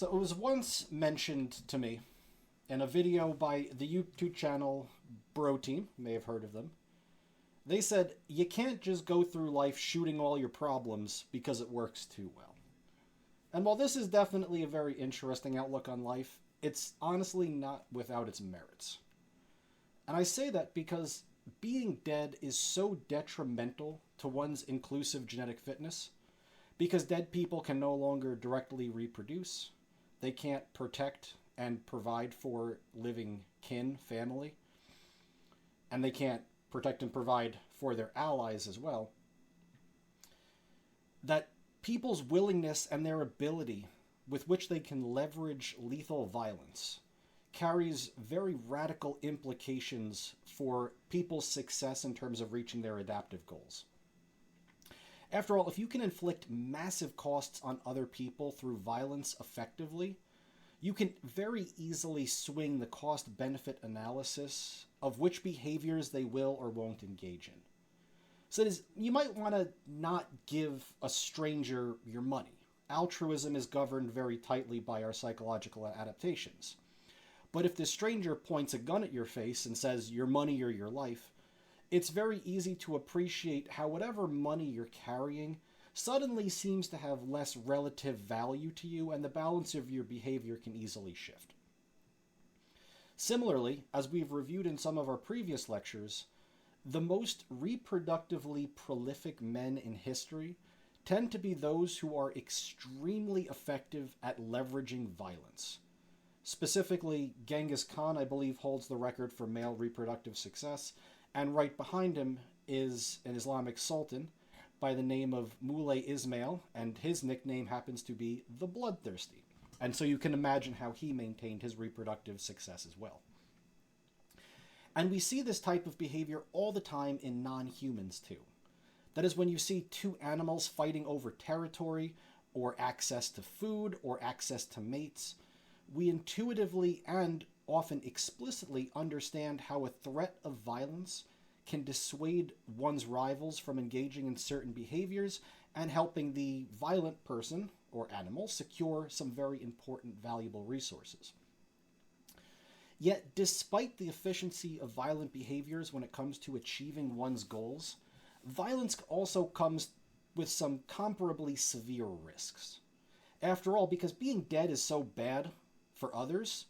So it was once mentioned to me in a video by the YouTube channel Bro Team, you may have heard of them. They said, you can't just go through life shooting all your problems because it works too well. And while this is definitely a very interesting outlook on life, it's honestly not without its merits. And I say that because being dead is so detrimental to one's inclusive genetic fitness, because dead people can no longer directly reproduce, they can't protect and provide for living kin, family, and they can't protect and provide for their allies as well, that people's willingness and their ability with which they can leverage lethal violence carries very radical implications for people's success in terms of reaching their adaptive goals. After all, if you can inflict massive costs on other people through violence effectively, you can very easily swing the cost-benefit analysis of which behaviors they will or won't engage in. So you might want to not give a stranger your money. Altruism is governed very tightly by our psychological adaptations. But if the stranger points a gun at your face and says, your money or your life, it's very easy to appreciate how whatever money you're carrying suddenly seems to have less relative value to you, and the balance of your behavior can easily shift. Similarly, as we've reviewed in some of our previous lectures, the most reproductively prolific men in history tend to be those who are extremely effective at leveraging violence. Specifically, Genghis Khan, I believe, holds the record for male reproductive success, and right behind him is an Islamic sultan by the name of Moulay Ismail, and his nickname happens to be the Bloodthirsty. And so you can imagine how he maintained his reproductive success as well. And we see this type of behavior all the time in non-humans too. That is, when you see two animals fighting over territory, or access to food, or access to mates, we intuitively and often explicitly understand how a threat of violence can dissuade one's rivals from engaging in certain behaviors and helping the violent person or animal secure some very important, valuable resources. Yet, despite the efficiency of violent behaviors when it comes to achieving one's goals, violence also comes with some comparably severe risks. After all, because being dead is so bad for others,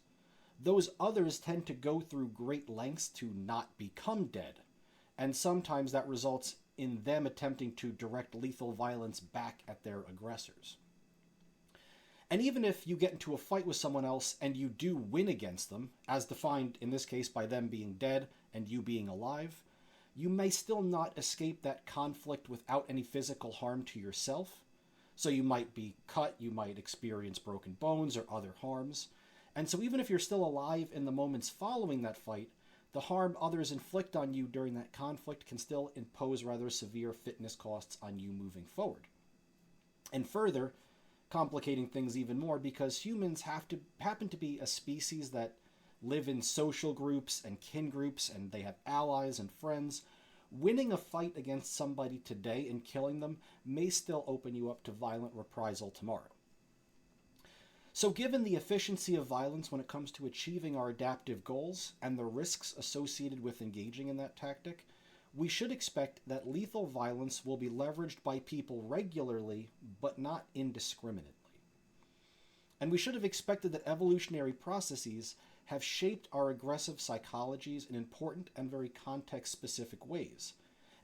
those others tend to go through great lengths to not become dead, and sometimes that results in them attempting to direct lethal violence back at their aggressors. And even if you get into a fight with someone else and you do win against them, as defined in this case by them being dead and you being alive, you may still not escape that conflict without any physical harm to yourself. So you might be cut, you might experience broken bones or other harms. And so even if you're still alive in the moments following that fight, the harm others inflict on you during that conflict can still impose rather severe fitness costs on you moving forward. And further, complicating things even more, because humans happen to be a species that live in social groups and kin groups, and they have allies and friends. Winning a fight against somebody today and killing them may still open you up to violent reprisal tomorrow. So given the efficiency of violence when it comes to achieving our adaptive goals and the risks associated with engaging in that tactic, we should expect that lethal violence will be leveraged by people regularly, but not indiscriminately. And we should have expected that evolutionary processes have shaped our aggressive psychologies in important and very context-specific ways.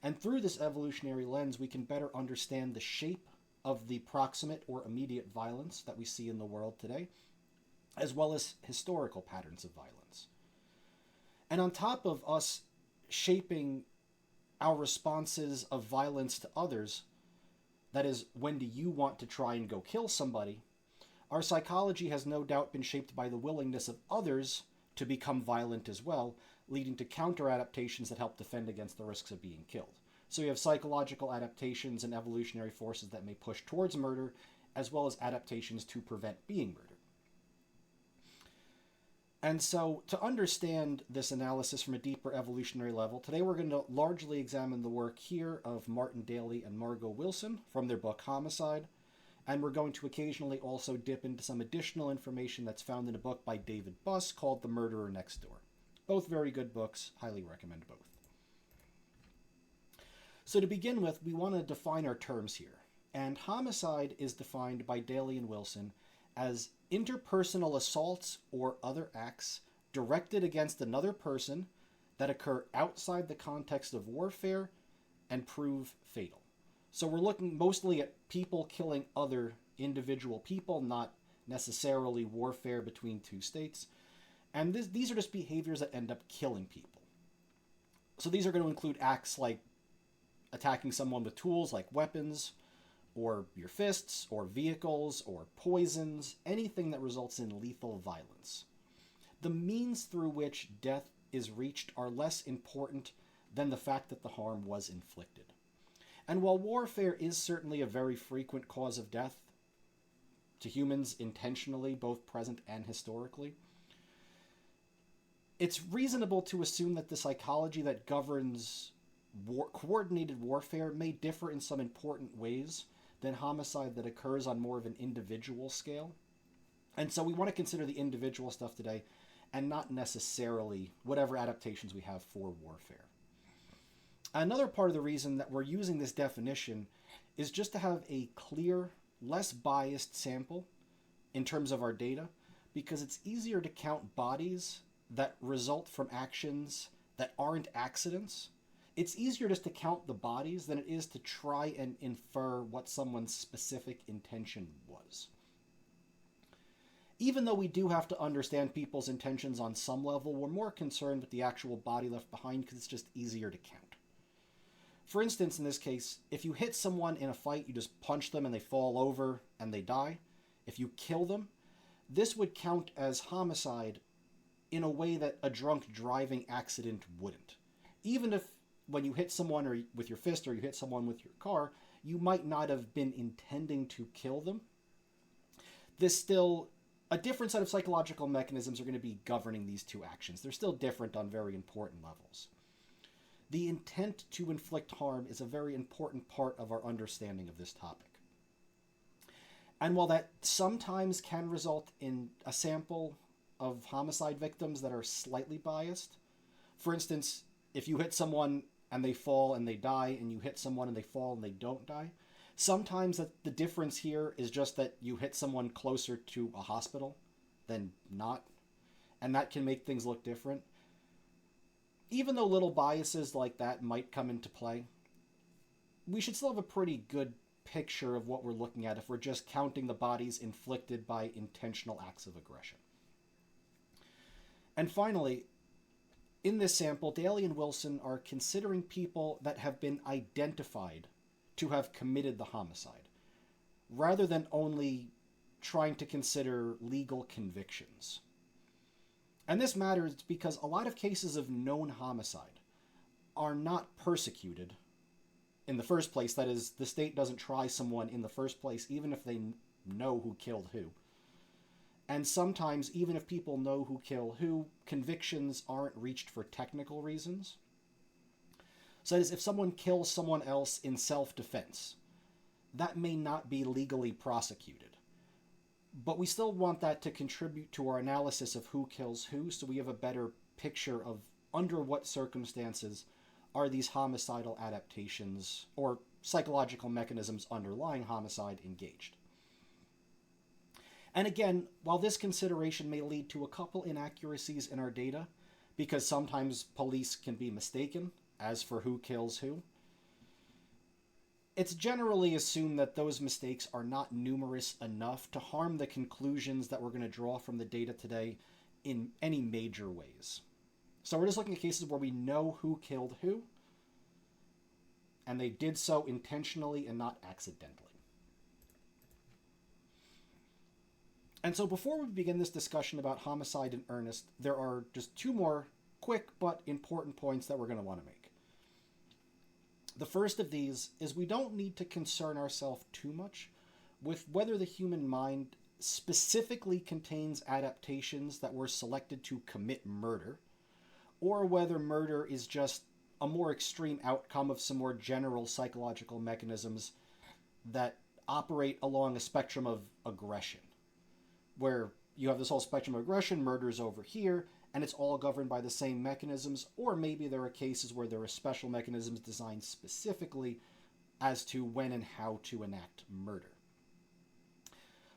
And through this evolutionary lens, we can better understand the shape of the proximate or immediate violence that we see in the world today, as well as historical patterns of violence. And on top of us shaping our responses of violence to others, that is, when do you want to try and go kill somebody, our psychology has no doubt been shaped by the willingness of others to become violent as well, leading to counter-adaptations that help defend against the risks of being killed. So you have psychological adaptations and evolutionary forces that may push towards murder, as well as adaptations to prevent being murdered. And so, to understand this analysis from a deeper evolutionary level, today we're going to largely examine the work here of Martin Daly and Margot Wilson from their book Homicide, And we're going to occasionally also dip into some additional information that's found in a book by David Buss called The Murderer Next Door. Both very good books. Highly recommend both. So to begin with, we want to define our terms here. And homicide is defined by Daly and Wilson as interpersonal assaults or other acts directed against another person that occur outside the context of warfare and prove fatal. So we're looking mostly at people killing other individual people, not necessarily warfare between two states. And these are just behaviors that end up killing people. So these are going to include acts like attacking someone with tools like weapons, or your fists, or vehicles, or poisons, anything that results in lethal violence. The means through which death is reached are less important than the fact that the harm was inflicted. And while warfare is certainly a very frequent cause of death to humans intentionally, both present and historically, it's reasonable to assume that the psychology that governs coordinated warfare may differ in some important ways than homicide that occurs on more of an individual scale. And so we want to consider the individual stuff today and not necessarily whatever adaptations we have for warfare. Another part of the reason that we're using this definition is just to have a clear, less biased sample in terms of our data, because it's easier to count bodies that result from actions that aren't accidents. It's easier just to count the bodies than it is to try and infer what someone's specific intention was. Even though we do have to understand people's intentions on some level, we're more concerned with the actual body left behind because it's just easier to count. For instance, in this case, if you hit someone in a fight, you just punch them and they fall over and they die. If you kill them, this would count as homicide in a way that a drunk driving accident wouldn't. Even if when you hit someone or with your fist or you hit someone with your car, you might not have been intending to kill them. A different set of psychological mechanisms are going to be governing these two actions. They're still different on very important levels. The intent to inflict harm is a very important part of our understanding of this topic. And while that sometimes can result in a sample of homicide victims that are slightly biased, for instance, if you hit someone and they fall and they die, and you hit someone and they fall and they don't die, sometimes the difference here is just that you hit someone closer to a hospital than not, and that can make things look different. Even though little biases like that might come into play, we should still have a pretty good picture of what we're looking at if we're just counting the bodies inflicted by intentional acts of aggression. And finally, in this sample, Daly and Wilson are considering people that have been identified to have committed the homicide, rather than only trying to consider legal convictions. And this matters because a lot of cases of known homicide are not persecuted in the first place. That is, the state doesn't try someone in the first place, even if they know who killed who. And sometimes, even if people know who killed who, convictions aren't reached for technical reasons. So that is, if someone kills someone else in self-defense, that may not be legally prosecuted. But we still want that to contribute to our analysis of who kills who, so we have a better picture of under what circumstances are these homicidal adaptations or psychological mechanisms underlying homicide engaged. And again, while this consideration may lead to a couple inaccuracies in our data, because sometimes police can be mistaken as for who kills who, it's generally assumed that those mistakes are not numerous enough to harm the conclusions that we're going to draw from the data today in any major ways. So we're just looking at cases where we know who killed who, and they did so intentionally and not accidentally. And so before we begin this discussion about homicide in earnest, there are just two more quick but important points that we're going to want to make. The first of these is we don't need to concern ourselves too much with whether the human mind specifically contains adaptations that were selected to commit murder, or whether murder is just a more extreme outcome of some more general psychological mechanisms that operate along a spectrum of aggression, where you have this whole spectrum of aggression, murder's over here, and it's all governed by the same mechanisms, or maybe there are cases where there are special mechanisms designed specifically as to when and how to enact murder.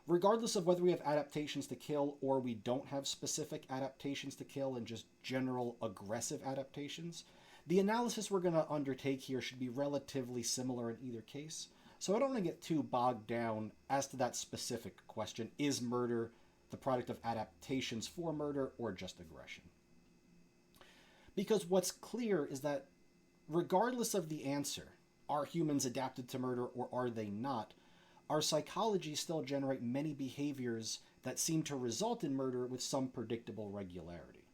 Regardless of whether we have adaptations to kill or we don't have specific adaptations to kill and just general aggressive adaptations, the analysis we're going to undertake here should be relatively similar in either case. So I don't want to get too bogged down as to that specific question. Is murder the product of adaptations for murder or just aggression? Because what's clear is that regardless of the answer, are humans adapted to murder or are they not, our psychology still generate many behaviors that seem to result in murder with some predictable regularity.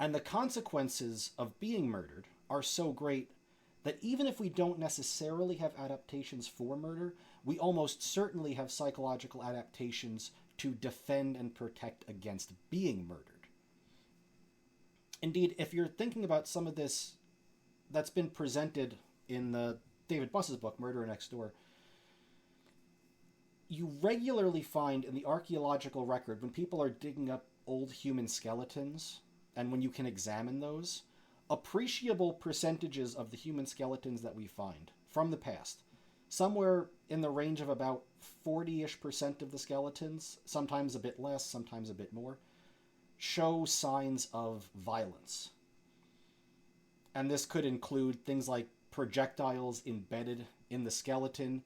And the consequences of being murdered are so great that even if we don't necessarily have adaptations for murder, we almost certainly have psychological adaptations to defend and protect against being murdered. Indeed, if you're thinking about some of this that's been presented in the David Buss's book, Murder Next Door, you regularly find in the archaeological record, when people are digging up old human skeletons, and when you can examine those, appreciable percentages of the human skeletons that we find from the past, somewhere in the range of about 40-ish% of the skeletons, sometimes a bit less, sometimes a bit more, show signs of violence. And this could include things like projectiles embedded in the skeleton.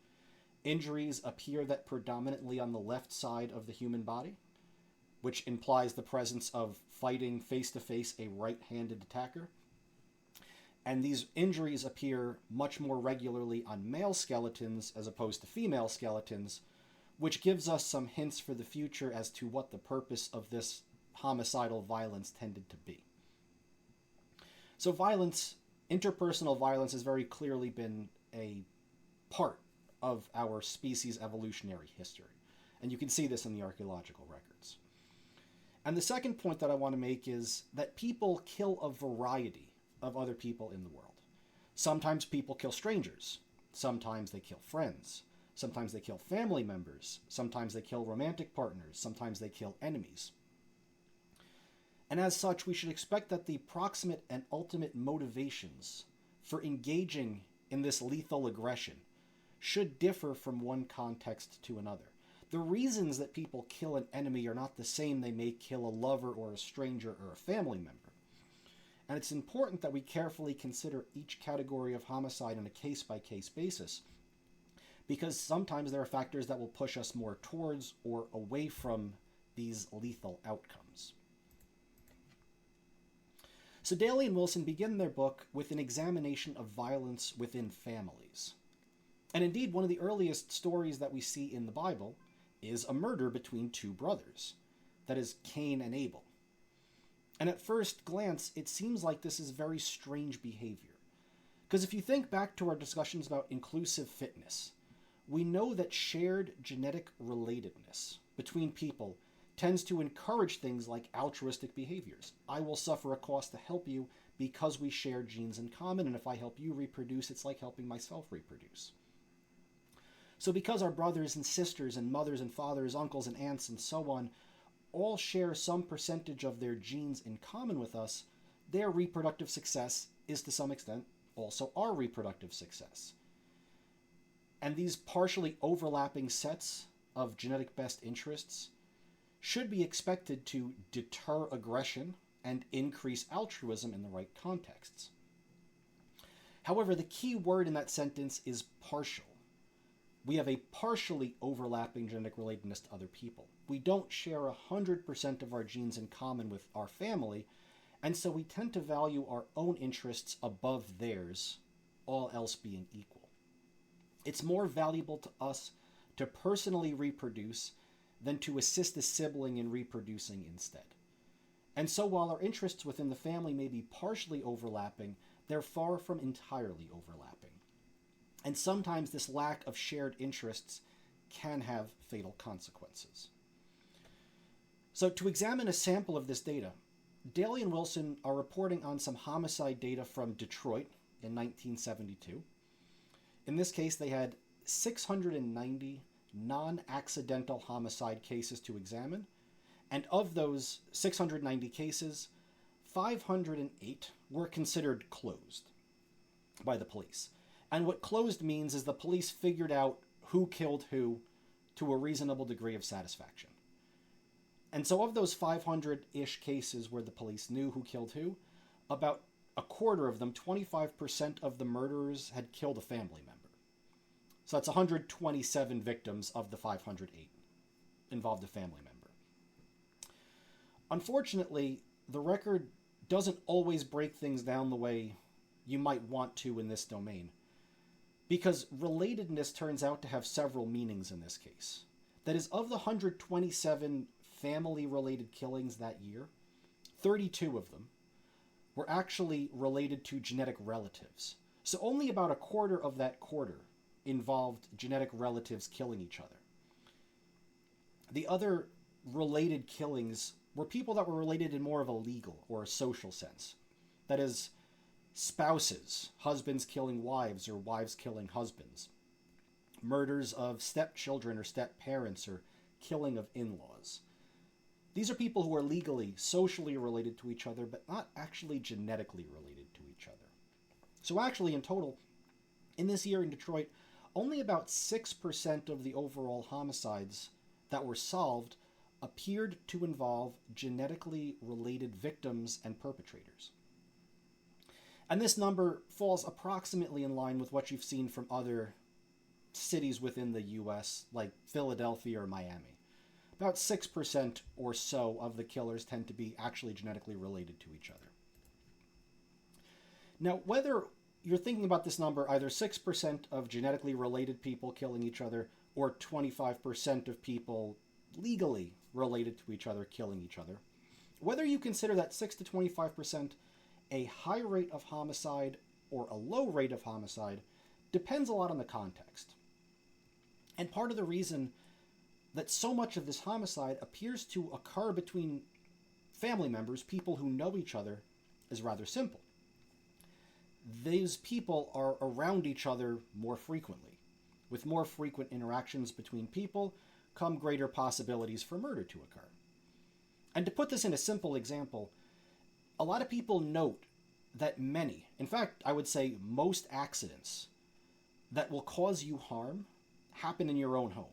Injuries appear that predominantly on the left side of the human body, which implies the presence of fighting face-to-face a right-handed attacker. And these injuries appear much more regularly on male skeletons as opposed to female skeletons, which gives us some hints for the future as to what the purpose of this homicidal violence tended to be. So violence, interpersonal violence, has very clearly been a part of our species' evolutionary history. And you can see this in the archaeological records. And the second point that I want to make is that people kill a variety of other people in the world. Sometimes people kill strangers. Sometimes they kill friends. Sometimes they kill family members. Sometimes they kill romantic partners. Sometimes they kill enemies. And as such, we should expect that the proximate and ultimate motivations for engaging in this lethal aggression should differ from one context to another. The reasons that people kill an enemy are not the same they may kill a lover or a stranger or a family member. And it's important that we carefully consider each category of homicide on a case-by-case basis, because sometimes there are factors that will push us more towards or away from these lethal outcomes. So Daly and Wilson begin their book with an examination of violence within families. And indeed, one of the earliest stories that we see in the Bible is a murder between two brothers, that is, Cain and Abel. And at first glance, it seems like this is very strange behavior. Because if you think back to our discussions about inclusive fitness, we know that shared genetic relatedness between people tends to encourage things like altruistic behaviors. I will suffer a cost to help you because we share genes in common, and if I help you reproduce, it's like helping myself reproduce. So because our brothers and sisters and mothers and fathers, uncles and aunts and so on all share some percentage of their genes in common with us, their reproductive success is to some extent also our reproductive success. And these partially overlapping sets of genetic best interests should be expected to deter aggression and increase altruism in the right contexts. However, the key word in that sentence is partial. We have a partially overlapping genetic relatedness to other people. We don't share 100% of our genes in common with our family, and so we tend to value our own interests above theirs, all else being equal. It's more valuable to us to personally reproduce than to assist a sibling in reproducing instead. And so while our interests within the family may be partially overlapping, they're far from entirely overlapping. And sometimes this lack of shared interests can have fatal consequences. So to examine a sample of this data, Daly and Wilson are reporting on some homicide data from Detroit in 1972. In this case, they had 690 non-accidental homicide cases to examine, and of those 690 cases, 508 were considered closed by the police. And what closed means is the police figured out who killed who to a reasonable degree of satisfaction. And so of those 500-ish cases where the police knew who killed who, about a quarter of them, 25% of the murderers, had killed a family member. So that's 127 victims of the 508 involved a family member. Unfortunately, the record doesn't always break things down the way you might want to in this domain, because relatedness turns out to have several meanings in this case. That is, of the 127 family-related killings that year, 32 of them were actually related to genetic relatives. So only about a quarter of that quarter involved genetic relatives killing each other. The other related killings were people that were related in more of a legal or a social sense. That is, spouses, husbands killing wives or wives killing husbands, murders of stepchildren or step-parents, or killing of in-laws. These are people who are legally, socially related to each other, but not actually genetically related to each other. So actually, in total, in this year in Detroit, only about 6% of the overall homicides that were solved appeared to involve genetically related victims and perpetrators. And this number falls approximately in line with what you've seen from other cities within the U.S., like Philadelphia or Miami. About 6% or so of the killers tend to be actually genetically related to each other. Now, whether you're thinking about this number, either 6% of genetically related people killing each other, or 25% of people legally related to each other killing each other, whether you consider that 6 to 25% a high rate of homicide or a low rate of homicide depends a lot on the context. And part of the reason that so much of this homicide appears to occur between family members, people who know each other, is rather simple. These people are around each other more frequently. With more frequent interactions between people come greater possibilities for murder to occur. And to put this in a simple example, a lot of people note that many, in fact, I would say most accidents that will cause you harm happen in your own home.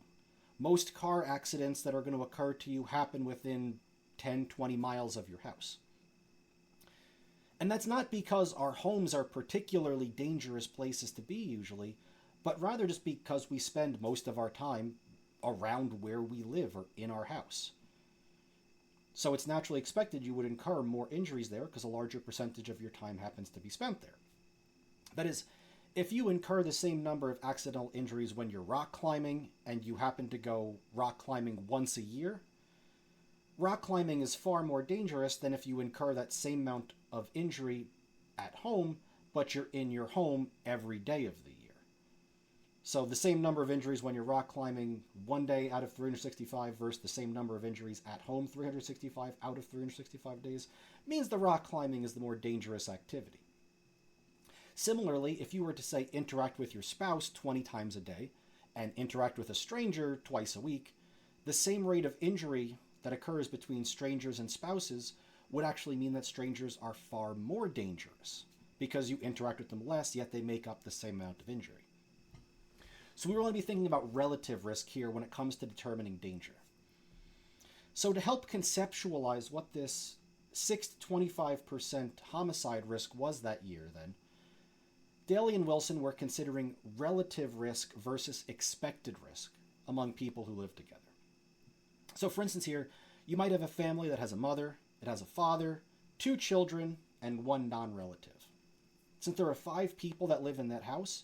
Most car accidents that are going to occur to you happen within 10, 20 miles of your house. And that's not because our homes are particularly dangerous places to be usually, but rather just because we spend most of our time around where we live or in our house. So it's naturally expected you would incur more injuries there because a larger percentage of your time happens to be spent there. That is, if you incur the same number of accidental injuries when you're rock climbing and you happen to go rock climbing once a year, rock climbing is far more dangerous than if you incur that same amount of injury at home, but you're in your home every day of the year. So the same number of injuries when you're rock climbing one day out of 365 versus the same number of injuries at home 365 out of 365 days means the rock climbing is the more dangerous activity. Similarly, if you were to, say, interact with your spouse 20 times a day and interact with a stranger twice a week, the same rate of injury that occurs between strangers and spouses would actually mean that strangers are far more dangerous because you interact with them less, yet they make up the same amount of injury. So we want to be thinking about relative risk here when it comes to determining danger. So to help conceptualize what this 6 to 25% homicide risk was that year then, Daly and Wilson were considering relative risk versus expected risk among people who live together. So for instance here, you might have a family that has a mother, it has a father, 2 children, and 1 non-relative. Since there are 5 people that live in that house,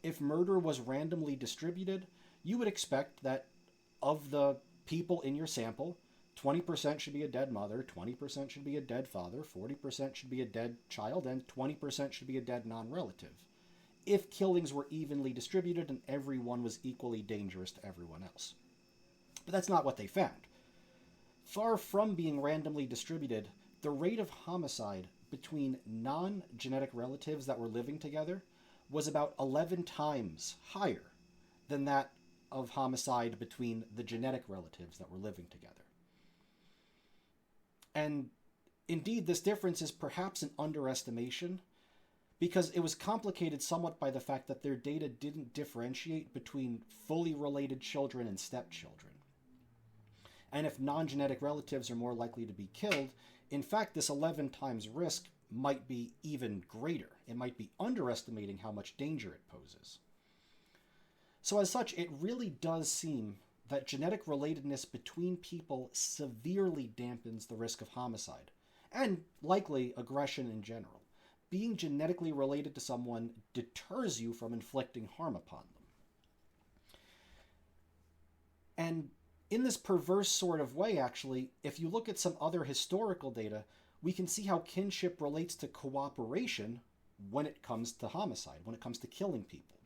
if murder was randomly distributed, you would expect that of the people in your sample, 20% should be a dead mother, 20% should be a dead father, 40% should be a dead child, and 20% should be a dead non-relative, if killings were evenly distributed and everyone was equally dangerous to everyone else. But that's not what they found. Far from being randomly distributed, the rate of homicide between non-genetic relatives that were living together was about 11 times higher than that of homicide between the genetic relatives that were living together. And indeed, this difference is perhaps an underestimation, because it was complicated somewhat by the fact that their data didn't differentiate between fully related children and stepchildren. And if non-genetic relatives are more likely to be killed, in fact, this 11 times risk might be even greater. It might be underestimating how much danger it poses. So as such, it really does seem that genetic relatedness between people severely dampens the risk of homicide, and likely aggression in general. Being genetically related to someone deters you from inflicting harm upon them. And in this perverse sort of way, actually, if you look at some other historical data, we can see how kinship relates to cooperation when it comes to homicide, when it comes to killing people.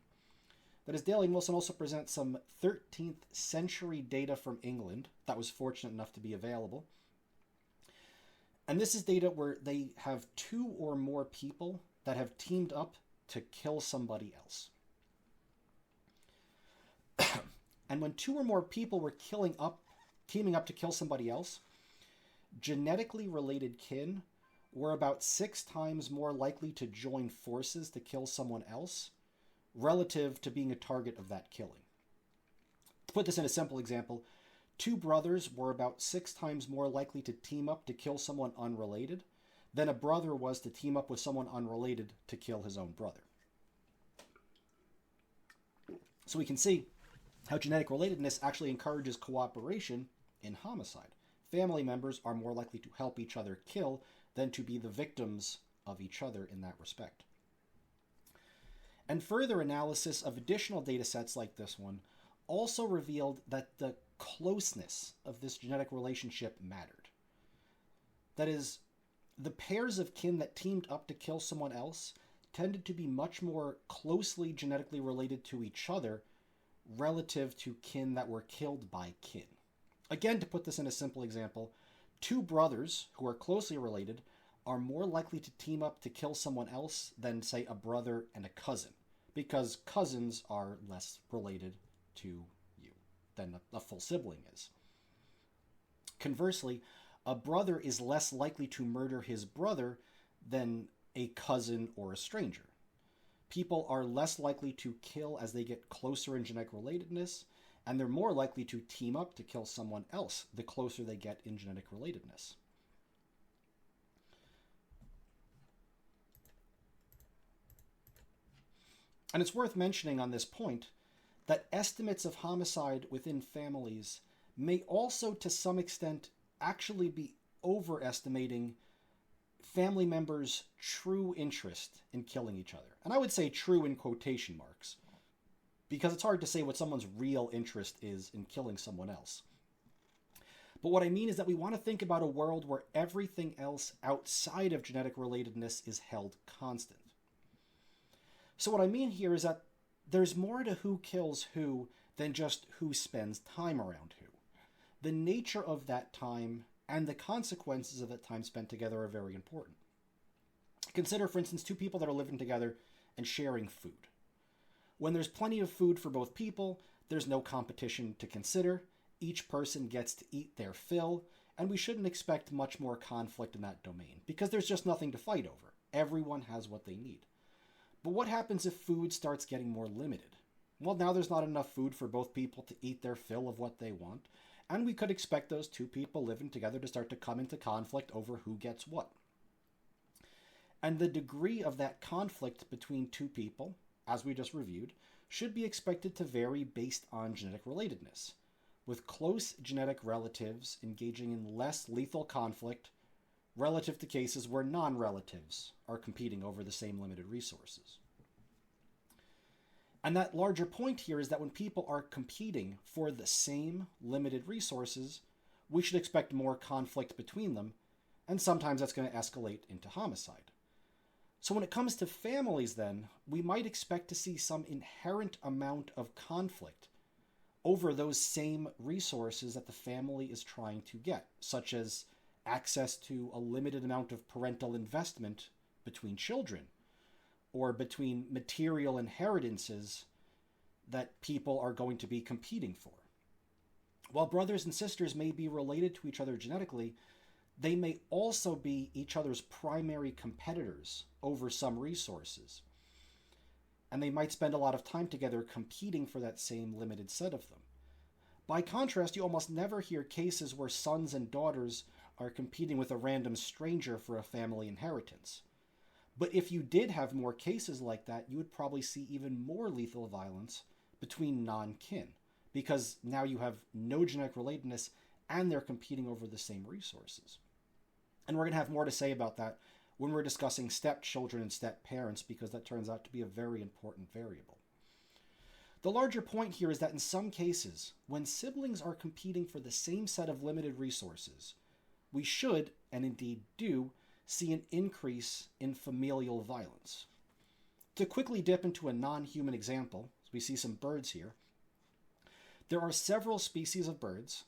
That is, Daly and Wilson also present some 13th century data from England that was fortunate enough to be available. And this is data where they have 2 or more people that have teamed up to kill somebody else. And when 2 or more people were teaming up to kill somebody else, genetically related kin were about 6 times more likely to join forces to kill someone else relative to being a target of that killing. To put this in a simple example, 2 brothers were about 6 times more likely to team up to kill someone unrelated than a brother was to team up with someone unrelated to kill his own brother. So we can see how genetic relatedness actually encourages cooperation in homicide. Family members are more likely to help each other kill than to be the victims of each other in that respect. And further analysis of additional data sets like this one also revealed that the closeness of this genetic relationship mattered. That is, the pairs of kin that teamed up to kill someone else tended to be much more closely genetically related to each other relative to kin that were killed by kin. Again, to put this in a simple example, 2 brothers who are closely related are more likely to team up to kill someone else than, say, a brother and a cousin, because cousins are less related to you than a full sibling is. Conversely, a brother is less likely to murder his brother than a cousin or a stranger. People are less likely to kill as they get closer in genetic relatedness, and they're more likely to team up to kill someone else the closer they get in genetic relatedness. And it's worth mentioning on this point that estimates of homicide within families may also, to some extent, actually be overestimating family members' true interest in killing each other. And I would say true in quotation marks, because it's hard to say what someone's real interest is in killing someone else. But what I mean is that we want to think about a world where everything else outside of genetic relatedness is held constant. So what I mean here is that there's more to who kills who than just who spends time around who. The nature of that time and the consequences of that time spent together are very important. Consider, for instance, 2 people that are living together and sharing food. When there's plenty of food for both people, there's no competition to consider. Each person gets to eat their fill, and we shouldn't expect much more conflict in that domain, because there's just nothing to fight over. Everyone has what they need. But what happens if food starts getting more limited? Well, now there's not enough food for both people to eat their fill of what they want, and we could expect those 2 people living together to start to come into conflict over who gets what. And the degree of that conflict between 2 people, as we just reviewed, should be expected to vary based on genetic relatedness, with close genetic relatives engaging in less lethal conflict relative to cases where non-relatives are competing over the same limited resources. And that larger point here is that when people are competing for the same limited resources, we should expect more conflict between them, and sometimes that's going to escalate into homicide. So when it comes to families then, we might expect to see some inherent amount of conflict over those same resources that the family is trying to get, such as access to a limited amount of parental investment between children, or between material inheritances that people are going to be competing for. While brothers and sisters may be related to each other genetically, they may also be each other's primary competitors over some resources. And they might spend a lot of time together competing for that same limited set of them. By contrast, you almost never hear cases where sons and daughters are competing with a random stranger for a family inheritance. But if you did have more cases like that, you would probably see even more lethal violence between non-kin, because now you have no genetic relatedness and they're competing over the same resources. And we're going to have more to say about that when we're discussing stepchildren and step-parents, because that turns out to be a very important variable. The larger point here is that in some cases, when siblings are competing for the same set of limited resources, we should, and indeed do, see an increase in familial violence. To quickly dip into a non-human example, we see some birds here. There are several species of birds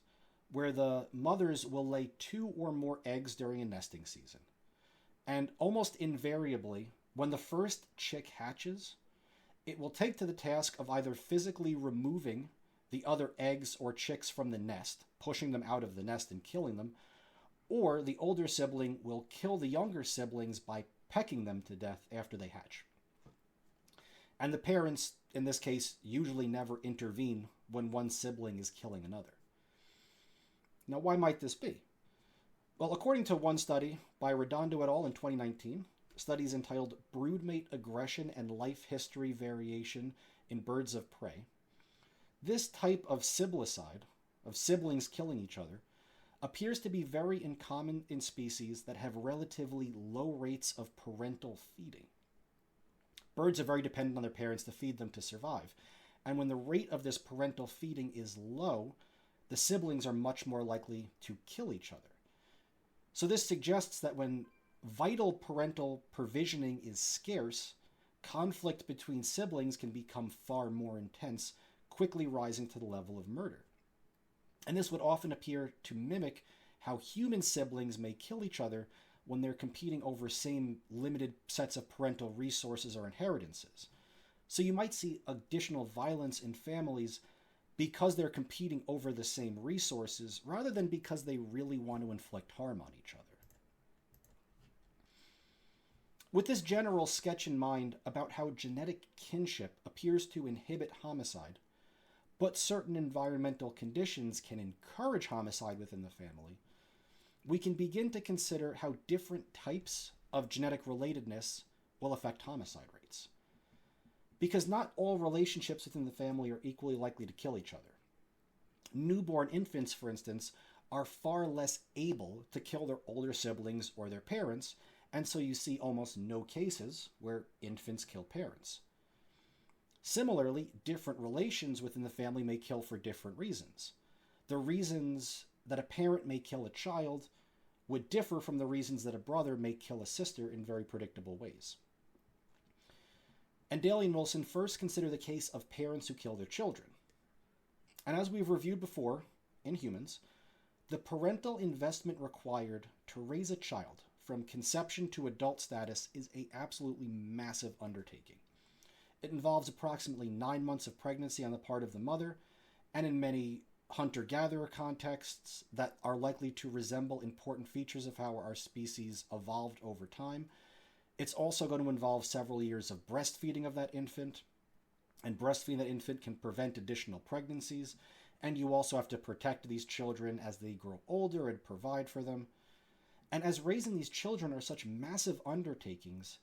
where the mothers will lay 2 or more eggs during a nesting season. And almost invariably, when the first chick hatches, it will take to the task of either physically removing the other eggs or chicks from the nest, pushing them out of the nest and killing them, or the older sibling will kill the younger siblings by pecking them to death after they hatch. And the parents, in this case, usually never intervene when one sibling is killing another. Now, why might this be? Well, according to one study by Redondo et al. In 2019, studies entitled Broodmate Aggression and Life History Variation in Birds of Prey, this type of siblicide, of siblings killing each other, appears to be very uncommon in species that have relatively low rates of parental feeding. Birds are very dependent on their parents to feed them to survive, and when the rate of this parental feeding is low, the siblings are much more likely to kill each other. So this suggests that when vital parental provisioning is scarce, conflict between siblings can become far more intense, quickly rising to the level of murder. And this would often appear to mimic how human siblings may kill each other when they're competing over same limited sets of parental resources or inheritances. So you might see additional violence in families because they're competing over the same resources, rather than because they really want to inflict harm on each other. With this general sketch in mind about how genetic kinship appears to inhibit homicide, but certain environmental conditions can encourage homicide within the family, we can begin to consider how different types of genetic relatedness will affect homicide rates. Because not all relationships within the family are equally likely to kill each other. Newborn infants, for instance, are far less able to kill their older siblings or their parents, and so you see almost no cases where infants kill parents. Similarly, different relations within the family may kill for different reasons. The reasons that a parent may kill a child would differ from the reasons that a brother may kill a sister in very predictable ways. And Daly and Wilson first consider the case of parents who kill their children. And as we've reviewed before, in humans, the parental investment required to raise a child from conception to adult status is an absolutely massive undertaking. It involves approximately 9 months of pregnancy on the part of the mother, and in many hunter-gatherer contexts that are likely to resemble important features of how our species evolved over time, it's also going to involve several years of breastfeeding of that infant, and breastfeeding that infant can prevent additional pregnancies, and you also have to protect these children as they grow older and provide for them. And as raising these children are such massive undertakings,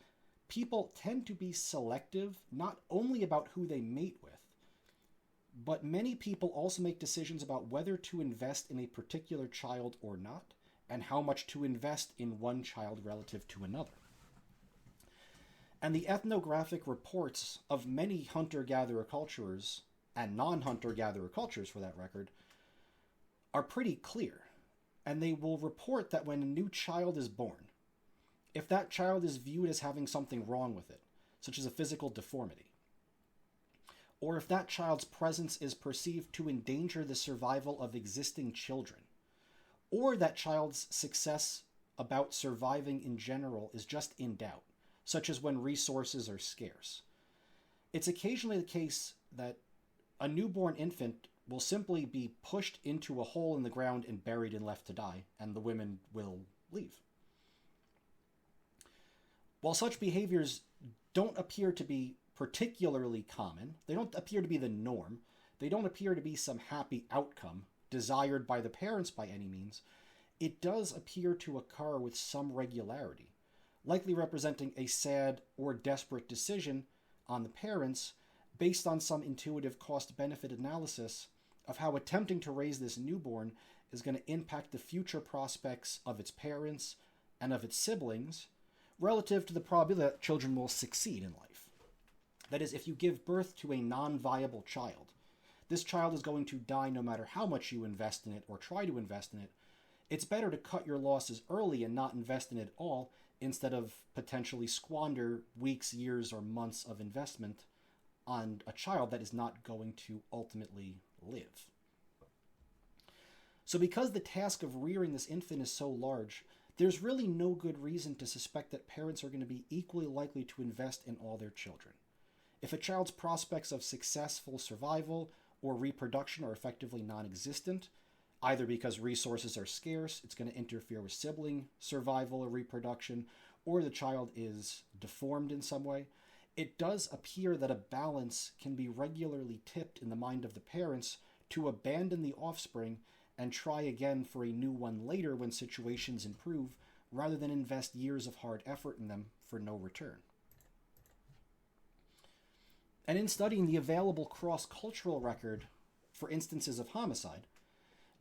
people tend to be selective not only about who they mate with, but many people also make decisions about whether to invest in a particular child or not, and how much to invest in one child relative to another. And the ethnographic reports of many hunter-gatherer cultures, and non-hunter-gatherer cultures for that record, are pretty clear. And they will report that when a new child is born, if that child is viewed as having something wrong with it, such as a physical deformity, or if that child's presence is perceived to endanger the survival of existing children, or that child's success about surviving in general is just in doubt, such as when resources are scarce, it's occasionally the case that a newborn infant will simply be pushed into a hole in the ground and buried and left to die, and the women will leave. While such behaviors don't appear to be particularly common, they don't appear to be the norm, they don't appear to be some happy outcome desired by the parents by any means, it does appear to occur with some regularity, likely representing a sad or desperate decision on the parents based on some intuitive cost-benefit analysis of how attempting to raise this newborn is going to impact the future prospects of its parents and of its siblings relative to the probability that children will succeed in life. That is, if you give birth to a non-viable child, this child is going to die no matter how much you invest in it or try to invest in it. It's better to cut your losses early and not invest in it at all instead of potentially squander weeks, years, or months of investment on a child that is not going to ultimately live. So because the task of rearing this infant is so large, there's really no good reason to suspect that parents are going to be equally likely to invest in all their children. If a child's prospects of successful survival or reproduction are effectively non-existent, either because resources are scarce, it's going to interfere with sibling survival or reproduction, or the child is deformed in some way, it does appear that a balance can be regularly tipped in the mind of the parents to abandon the offspring and try again for a new one later when situations improve, rather than invest years of hard effort in them for no return. And in studying the available cross-cultural record for instances of homicide,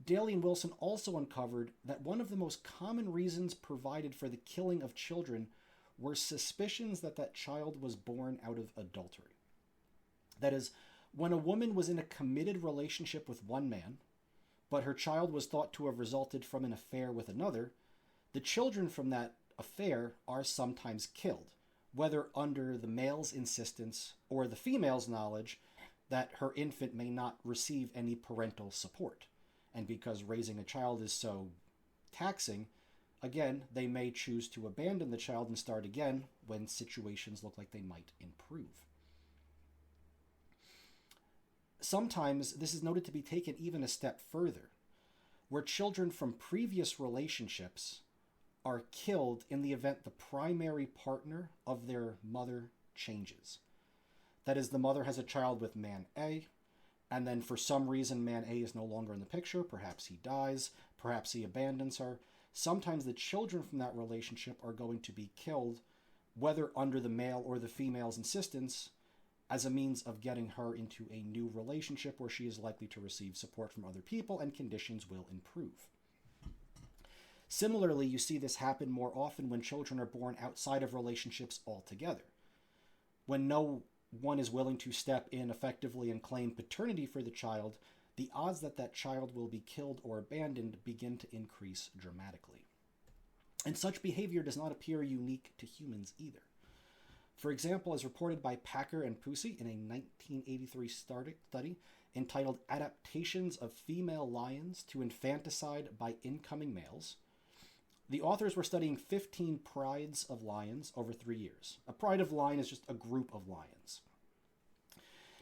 Daly and Wilson also uncovered that one of the most common reasons provided for the killing of children were suspicions that that child was born out of adultery. That is, when a woman was in a committed relationship with one man, but her child was thought to have resulted from an affair with another, the children from that affair are sometimes killed, whether under the male's insistence or the female's knowledge that her infant may not receive any parental support. And because raising a child is so taxing, again, they may choose to abandon the child and start again when situations look like they might improve. Sometimes this is noted to be taken even a step further, where children from previous relationships are killed in the event the primary partner of their mother changes. That is, the mother has a child with man A, and then for some reason man A is no longer in the picture. Perhaps he dies, perhaps he abandons her. Sometimes the children from that relationship are going to be killed, whether under the male or the female's insistence, as a means of getting her into a new relationship where she is likely to receive support from other people and conditions will improve. Similarly, you see this happen more often when children are born outside of relationships altogether. When no one is willing to step in effectively and claim paternity for the child, the odds that that child will be killed or abandoned begin to increase dramatically. And such behavior does not appear unique to humans either. For example, as reported by Packer and Pusey in a 1983 study entitled Adaptations of Female Lions to Infanticide by Incoming Males, the authors were studying 15 prides of lions over 3 years. A pride of lion is just a group of lions.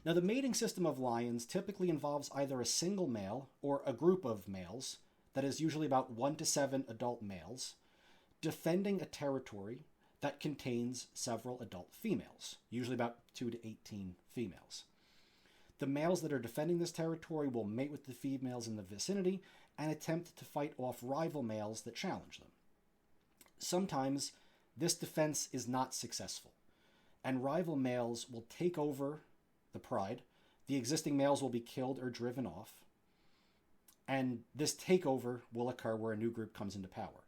Now, the mating system of lions typically involves either a single male or a group of males, that is usually about 1 to 7 adult males, defending a territory that contains several adult females, usually about 2 to 18 females. The males that are defending this territory will mate with the females in the vicinity and attempt to fight off rival males that challenge them. Sometimes this defense is not successful, and rival males will take over the pride. The existing males will be killed or driven off, and this takeover will occur where a new group comes into power.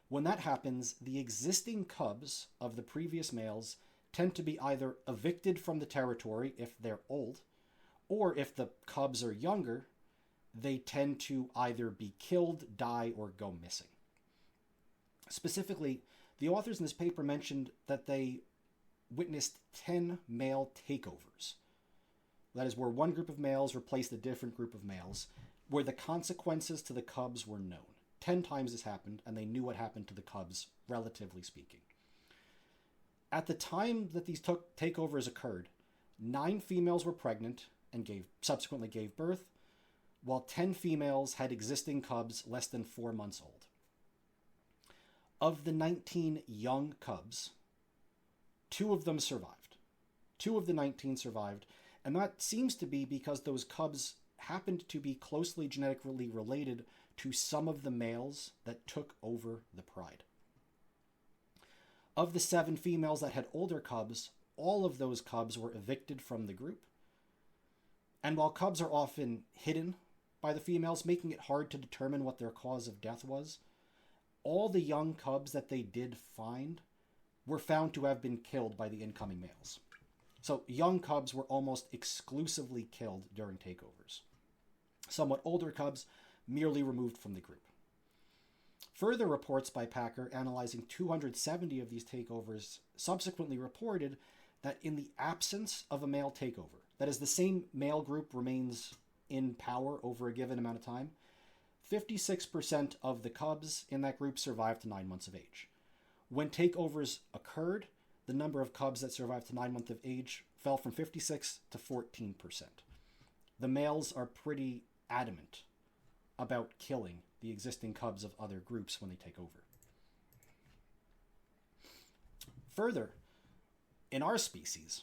When that happens, the existing cubs of the previous males tend to be either evicted from the territory if they're old, or if the cubs are younger, they tend to either be killed, die, or go missing. Specifically, the authors in this paper mentioned that they witnessed 10 male takeovers. That is, where one group of males replaced a different group of males, where the consequences to the cubs were known. 10 times this happened, and they knew what happened to the cubs, relatively speaking. At the time that these takeovers occurred, 9 females were pregnant, and subsequently gave birth, while 10 females had existing cubs less than 4 months old. Of the 19 young cubs, 2 of them survived. 2 of the 19 survived, and that seems to be because those cubs happened to be closely genetically related to some of the males that took over the pride. Of the 7 females that had older cubs, all of those cubs were evicted from the group. And while cubs are often hidden by the females, making it hard to determine what their cause of death was, all the young cubs that they did find were found to have been killed by the incoming males. So young cubs were almost exclusively killed during takeovers. Somewhat older cubs merely removed from the group. Further reports by Packer analyzing 270 of these takeovers subsequently reported that in the absence of a male takeover, that is, the same male group remains in power over a given amount of time, 56% of the cubs in that group survived to 9 months of age. When takeovers occurred, the number of cubs that survived to 9 months of age fell from 56 to 14%. The males are pretty adamant about killing the existing cubs of other groups when they take over. Further, in our species,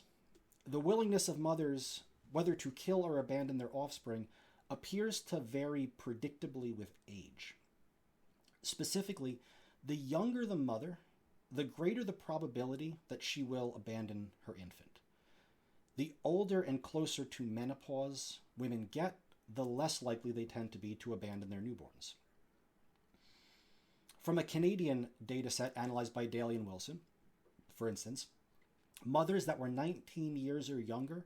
the willingness of mothers whether to kill or abandon their offspring appears to vary predictably with age. Specifically, the younger the mother, the greater the probability that she will abandon her infant. The older and closer to menopause women get, the less likely they tend to be to abandon their newborns. From a Canadian dataset analyzed by Daly and Wilson, for instance, mothers that were 19 years or younger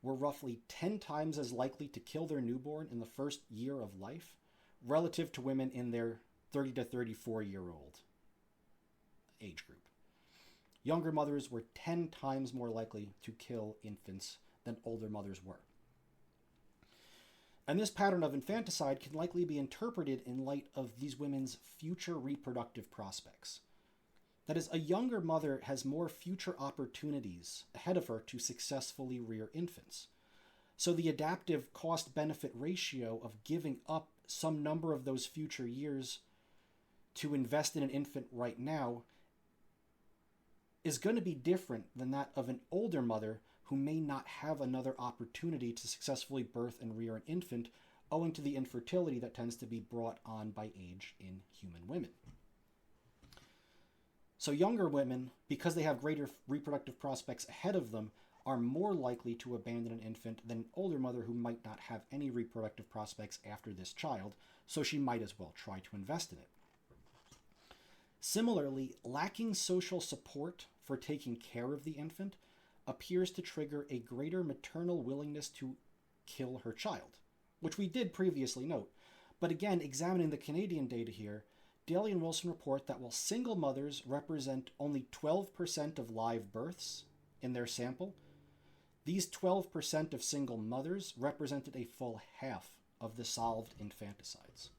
were roughly 10 times as likely to kill their newborn in the first year of life relative to women in their 30 to 34-year-old age group. Younger mothers were 10 times more likely to kill infants than older mothers were. And this pattern of infanticide can likely be interpreted in light of these women's future reproductive prospects. That is, a younger mother has more future opportunities ahead of her to successfully rear infants. So the adaptive cost-benefit ratio of giving up some number of those future years to invest in an infant right now is going to be different than that of an older mother who may not have another opportunity to successfully birth and rear an infant owing to the infertility that tends to be brought on by age in human women. So younger women, because they have greater reproductive prospects ahead of them, are more likely to abandon an infant than an older mother who might not have any reproductive prospects after this child, so she might as well try to invest in it. Similarly, lacking social support for taking care of the infant appears to trigger a greater maternal willingness to kill her child, which we did previously note. But again, examining the Canadian data here, Daly and Wilson report that while single mothers represent only 12% of live births in their sample, these 12% of single mothers represented a full half of the solved infanticides.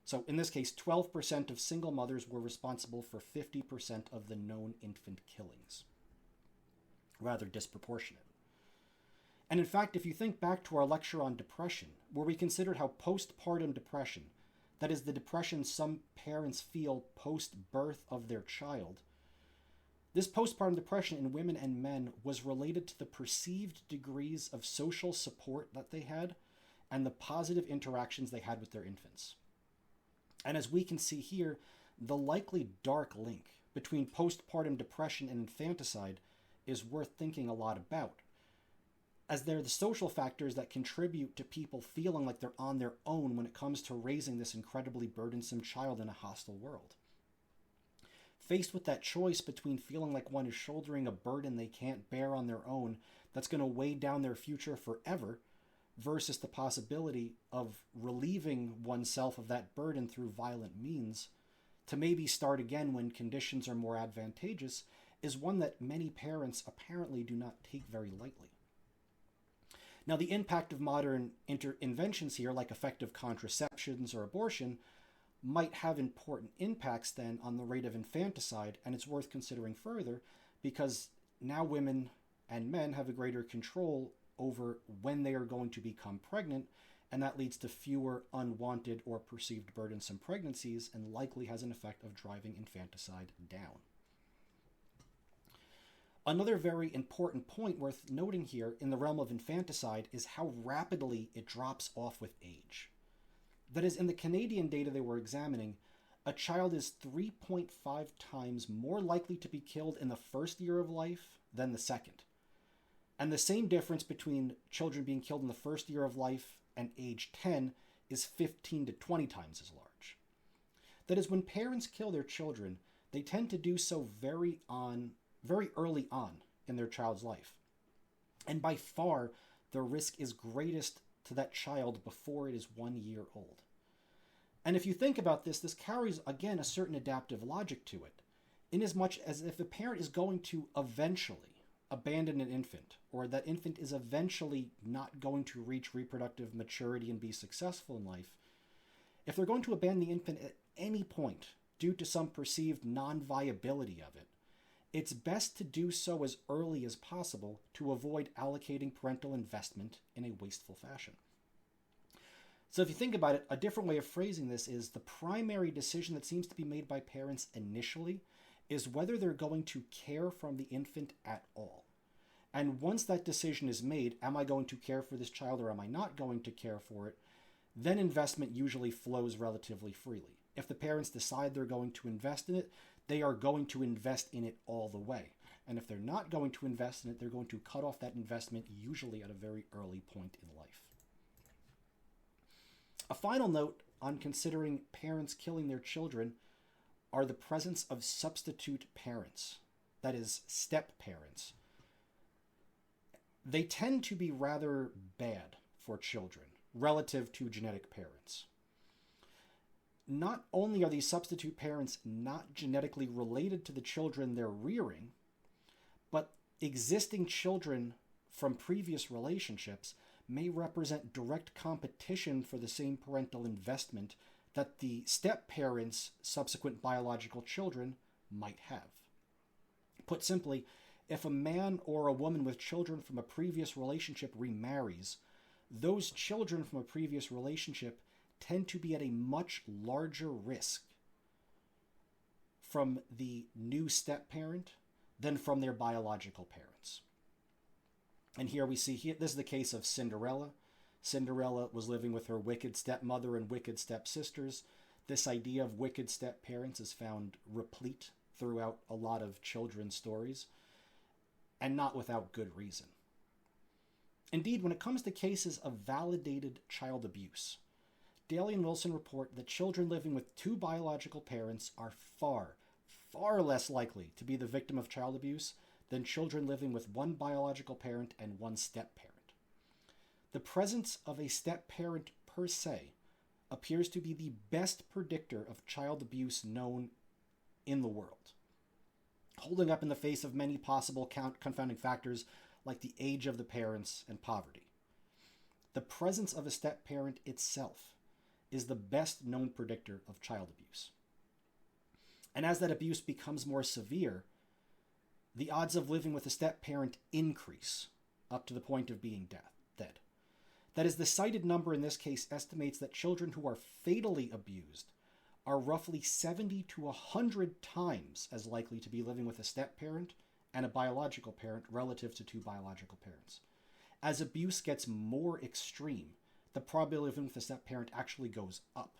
So in this case, 12% of single mothers were responsible for 50% of the known infant killings. Rather disproportionate. And in fact, if you think back to our lecture on depression, where we considered how postpartum depression, that is the depression some parents feel post-birth of their child, this postpartum depression in women and men was related to the perceived degrees of social support that they had and the positive interactions they had with their infants. And as we can see here, the likely dark link between postpartum depression and infanticide is worth thinking a lot about, as they're the social factors that contribute to people feeling like they're on their own when it comes to raising this incredibly burdensome child in a hostile world. Faced with that choice between feeling like one is shouldering a burden they can't bear on their own that's going to weigh down their future forever, versus the possibility of relieving oneself of that burden through violent means to maybe start again when conditions are more advantageous, is one that many parents apparently do not take very lightly. Now, the impact of modern interventions here, like effective contraceptions or abortion, might have important impacts then on the rate of infanticide, and it's worth considering further because now women and men have a greater control over when they are going to become pregnant, and that leads to fewer unwanted or perceived burdensome pregnancies and likely has an effect of driving infanticide down. Another very important point worth noting here in the realm of infanticide is how rapidly it drops off with age. That is, in the Canadian data they were examining, a child is 3.5 times more likely to be killed in the first year of life than the second. And the same difference between children being killed in the first year of life and age 10 is 15 to 20 times as large. That is, when parents kill their children, they tend to do so very early on in their child's life. And by far, the risk is greatest to that child before it is 1 year old. And if you think about this, this carries, again, a certain adaptive logic to it, inasmuch as if a parent is going to eventually abandon an infant, or that infant is eventually not going to reach reproductive maturity and be successful in life, if they're going to abandon the infant at any point due to some perceived non-viability of it, it's best to do so as early as possible to avoid allocating parental investment in a wasteful fashion. So if you think about it, a different way of phrasing this is the primary decision that seems to be made by parents initially is whether they're going to care from the infant at all. And once that decision is made, am I going to care for this child or am I not going to care for it, then investment usually flows relatively freely. If the parents decide they're going to invest in it, they are going to invest in it all the way. And if they're not going to invest in it, they're going to cut off that investment usually at a very early point in life. A final note on considering parents killing their children are the presence of substitute parents, that is, step-parents. They tend to be rather bad for children relative to genetic parents. Not only are these substitute parents not genetically related to the children they're rearing, but existing children from previous relationships may represent direct competition for the same parental investment that the step-parents' subsequent biological children might have. Put simply, if a man or a woman with children from a previous relationship remarries, those children from a previous relationship tend to be at a much larger risk from the new step-parent than from their biological parents. And here we see, this is the case of Cinderella. Cinderella was living with her wicked stepmother and wicked stepsisters. This idea of wicked step-parents is found replete throughout a lot of children's stories, and not without good reason. Indeed, when it comes to cases of validated child abuse, Daly and Wilson report that children living with two biological parents are far, far less likely to be the victim of child abuse than children living with one biological parent and one step-parent. The presence of a step-parent per se appears to be the best predictor of child abuse known in the world, holding up in the face of many possible confounding factors like the age of the parents and poverty. The presence of a step-parent itself is the best known predictor of child abuse. And as that abuse becomes more severe, the odds of living with a step-parent increase up to the point of being dead. That is, the cited number in this case estimates that children who are fatally abused are roughly 70 to 100 times as likely to be living with a step-parent and a biological parent relative to two biological parents. As abuse gets more extreme, the probability of living with a step-parent actually goes up.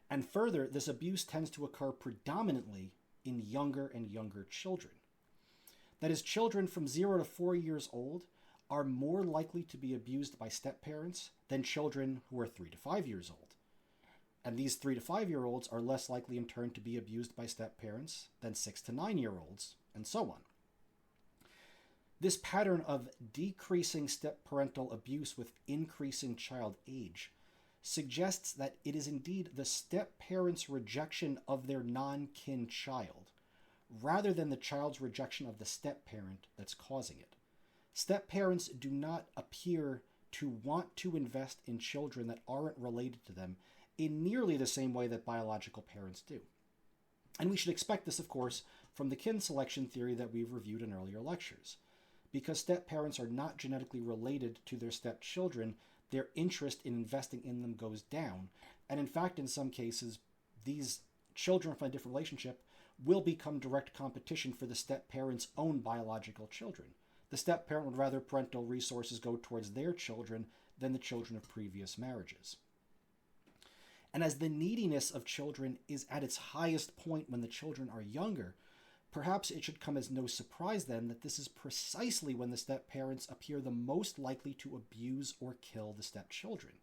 And further, this abuse tends to occur predominantly in younger and younger children. That is, children from 0 to 4 years old are more likely to be abused by step-parents than children who are 3 to 5 years old. And these 3 to 5-year-olds are less likely in turn to be abused by step-parents than 6 to 9-year-olds, and so on. This pattern of decreasing step-parental abuse with increasing child age suggests that it is indeed the step-parent's rejection of their non-kin child, rather than the child's rejection of the step-parent that's causing it. Step-parents do not appear to want to invest in children that aren't related to them in nearly the same way that biological parents do. And we should expect this, of course, from the kin selection theory that we've reviewed in earlier lectures. because step-parents are not genetically related to their stepchildren, their interest in investing in them goes down. And in fact, in some cases, these children from a different relationship will become direct competition for the step-parent's own biological children. The step-parent would rather parental resources go towards their children than the children of previous marriages. And as the neediness of children is at its highest point when the children are younger, perhaps it should come as no surprise then that this is precisely when the step-parents appear the most likely to abuse or kill the stepchildren.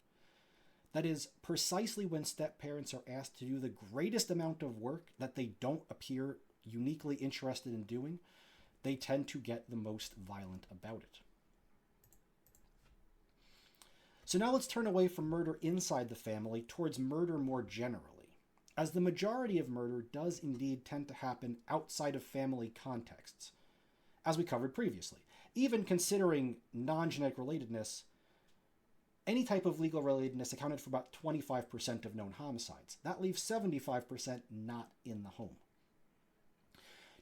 That is, precisely when step-parents are asked to do the greatest amount of work that they don't appear uniquely interested in doing, they tend to get the most violent about it. So now let's turn away from murder inside the family towards murder more generally, as the majority of murder does indeed tend to happen outside of family contexts, as we covered previously. Even considering non-genetic relatedness, any type of legal relatedness accounted for about 25% of known homicides. That leaves 75% not in the home.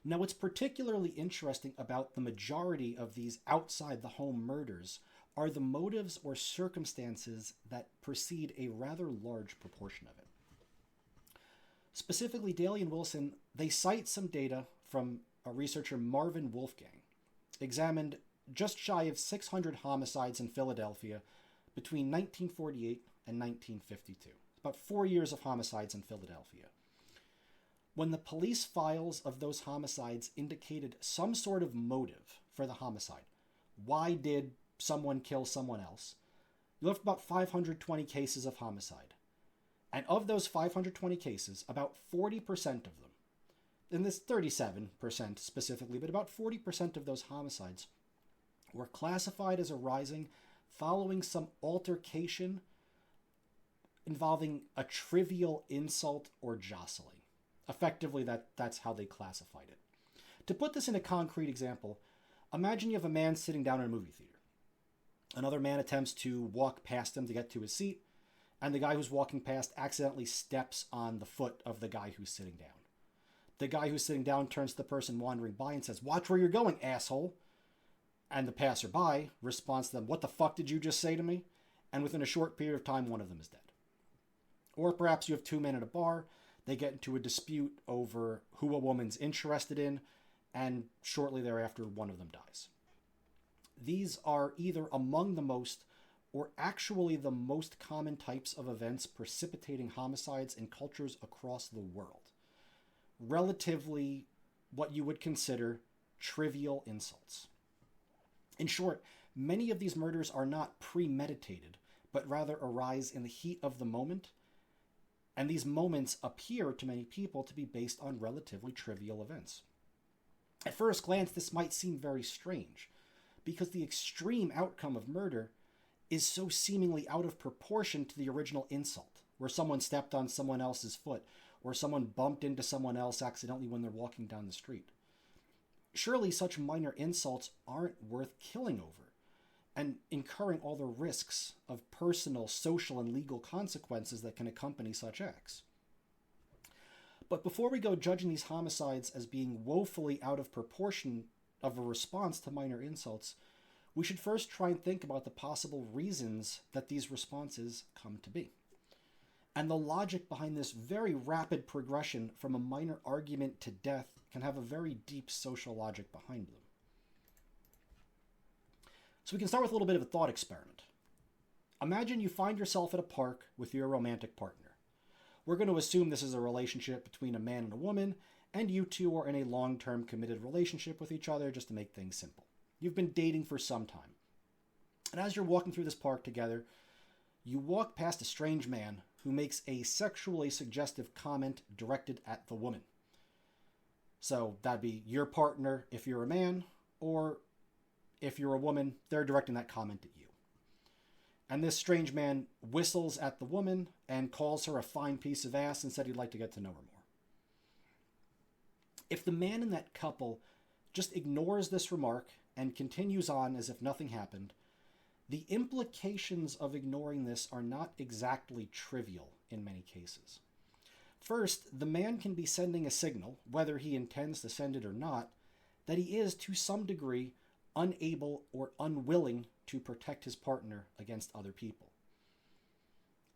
Now, what's particularly interesting about the majority of these outside the home murders are the motives or circumstances that precede a rather large proportion of it. Specifically, Daly and Wilson, they cite some data from a researcher, Marvin Wolfgang, examined just shy of 600 homicides in Philadelphia between 1948 and 1952. About 4 years of homicides in Philadelphia. When the police files of those homicides indicated some sort of motive for the homicide, why did someone kill someone else, you left about 520 cases of homicide. And of those 520 cases, about 40% of them, and this 37% specifically, but about 40% of those homicides were classified as arising following some altercation involving a trivial insult or jostling. Effectively, that's how they classified it. To put this in a concrete example, imagine you have a man sitting down in a movie theater. Another man attempts to walk past him to get to his seat, and the guy who's walking past accidentally steps on the foot of the guy who's sitting down. The guy who's sitting down turns to the person wandering by and says, "Watch where you're going, asshole." And the passerby responds to them, "What the fuck did you just say to me?" And within a short period of time, one of them is dead. Or perhaps you have two men at a bar. They get into a dispute over who a woman's interested in, and shortly thereafter, one of them dies. These are either among the most or actually the most common types of events precipitating homicides in cultures across the world. Relatively what you would consider trivial insults. In short, many of these murders are not premeditated, but rather arise in the heat of the moment, and these moments appear to many people to be based on relatively trivial events. At first glance, this might seem very strange, because the extreme outcome of murder is so seemingly out of proportion to the original insult, where someone stepped on someone else's foot, or someone bumped into someone else accidentally when they're walking down the street. Surely such minor insults aren't worth killing over, and incurring all the risks of personal, social, and legal consequences that can accompany such acts. But before we go judging these homicides as being woefully out of proportion of a response to minor insults, we should first try and think about the possible reasons that these responses come to be, and the logic behind this very rapid progression from a minor argument to death can have a very deep social logic behind them. So we can start with a little bit of a thought experiment. Imagine you find yourself at a park with your romantic partner. We're going to assume this is a relationship between a man and a woman, and you two are in a long-term committed relationship with each other, just to make things simple. You've been dating for some time. And as you're walking through this park together, you walk past a strange man who makes a sexually suggestive comment directed at the woman. So that'd be your partner if you're a man, or if you're a woman, they're directing that comment at you. And this strange man whistles at the woman and calls her a fine piece of ass and said he'd like to get to know her more. If the man in that couple just ignores this remark and continues on as if nothing happened, the implications of ignoring this are not exactly trivial in many cases. First, the man can be sending a signal, whether he intends to send it or not, that he is, to some degree, unable or unwilling to protect his partner against other people.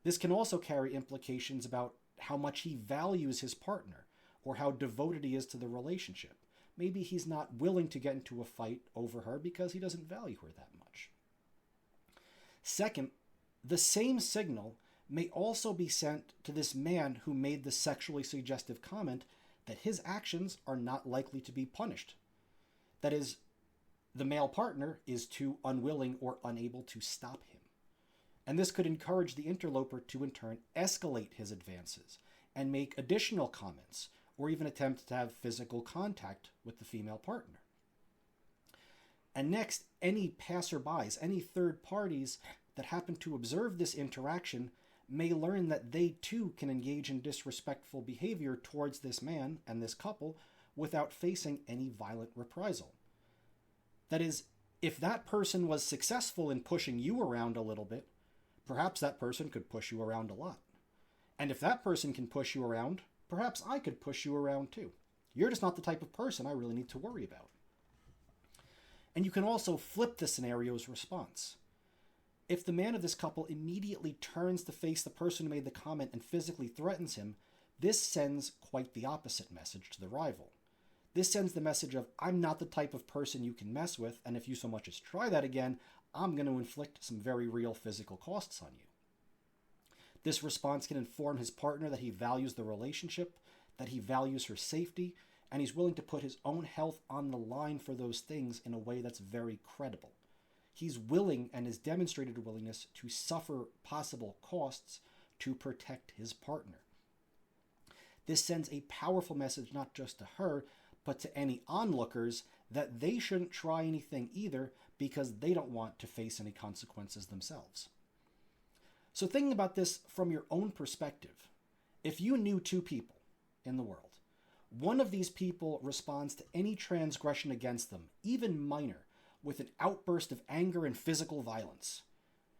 This can also carry implications about how much he values his partner or how devoted he is to the relationship. Maybe he's not willing to get into a fight over her because he doesn't value her that much. Second, the same signal may also be sent to this man who made the sexually suggestive comment that his actions are not likely to be punished. That is, the male partner is too unwilling or unable to stop him. And this could encourage the interloper to in turn escalate his advances and make additional comments or even attempt to have physical contact with the female partner. And next, any passerbys, any third parties that happen to observe this interaction may learn that they too can engage in disrespectful behavior towards this man and this couple without facing any violent reprisal. That is, if that person was successful in pushing you around a little bit, perhaps that person could push you around a lot. And if that person can push you around, perhaps I could push you around too. You're just not the type of person I really need to worry about. And you can also flip the scenario's response. If the man of this couple immediately turns to face the person who made the comment and physically threatens him, this sends quite the opposite message to the rival. This sends the message of, I'm not the type of person you can mess with, and if you so much as try that again, I'm going to inflict some very real physical costs on you. This response can inform his partner that he values the relationship, that he values her safety, and he's willing to put his own health on the line for those things in a way that's very credible. He's willing and has demonstrated a willingness to suffer possible costs to protect his partner. This sends a powerful message not just to her, but to any onlookers that they shouldn't try anything either because they don't want to face any consequences themselves. So thinking about this from your own perspective, if you knew two people in the world, one of these people responds to any transgression against them, even minor, with an outburst of anger and physical violence.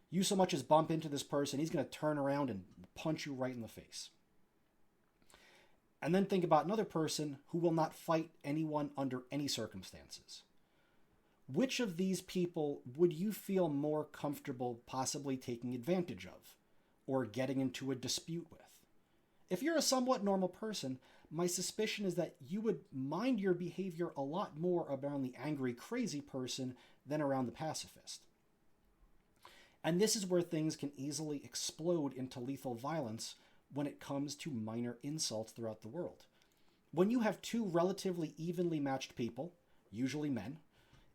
You so much as bump into this person, he's going to turn around and punch you right in the face. And then think about another person who will not fight anyone under any circumstances. Which of these people would you feel more comfortable possibly taking advantage of or getting into a dispute with? If you're a somewhat normal person, my suspicion is that you would mind your behavior a lot more around the angry, crazy person than around the pacifist. And this is where things can easily explode into lethal violence when it comes to minor insults throughout the world. When you have two relatively evenly matched people, usually men,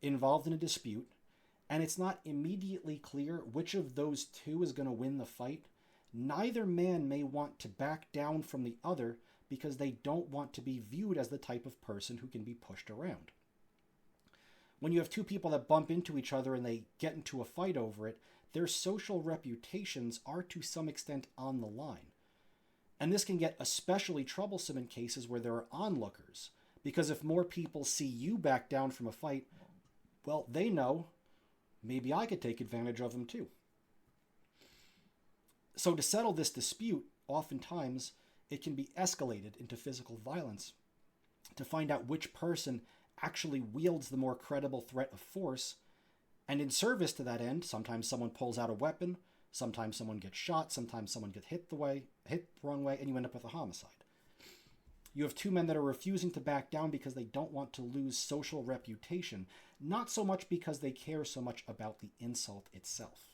involved in a dispute, and it's not immediately clear which of those two is going to win the fight, neither man may want to back down from the other because they don't want to be viewed as the type of person who can be pushed around. When you have two people that bump into each other and they get into a fight over it, their social reputations are to some extent on the line. And this can get especially troublesome in cases where there are onlookers, because if more people see you back down from a fight, well, they know maybe I could take advantage of them too. So to settle this dispute, oftentimes it can be escalated into physical violence to find out which person actually wields the more credible threat of force. And in service to that end, sometimes someone pulls out a weapon, sometimes someone gets shot, sometimes someone gets hit the wrong way, and you end up with a homicide. You have two men that are refusing to back down because they don't want to lose social reputation, not so much because they care so much about the insult itself.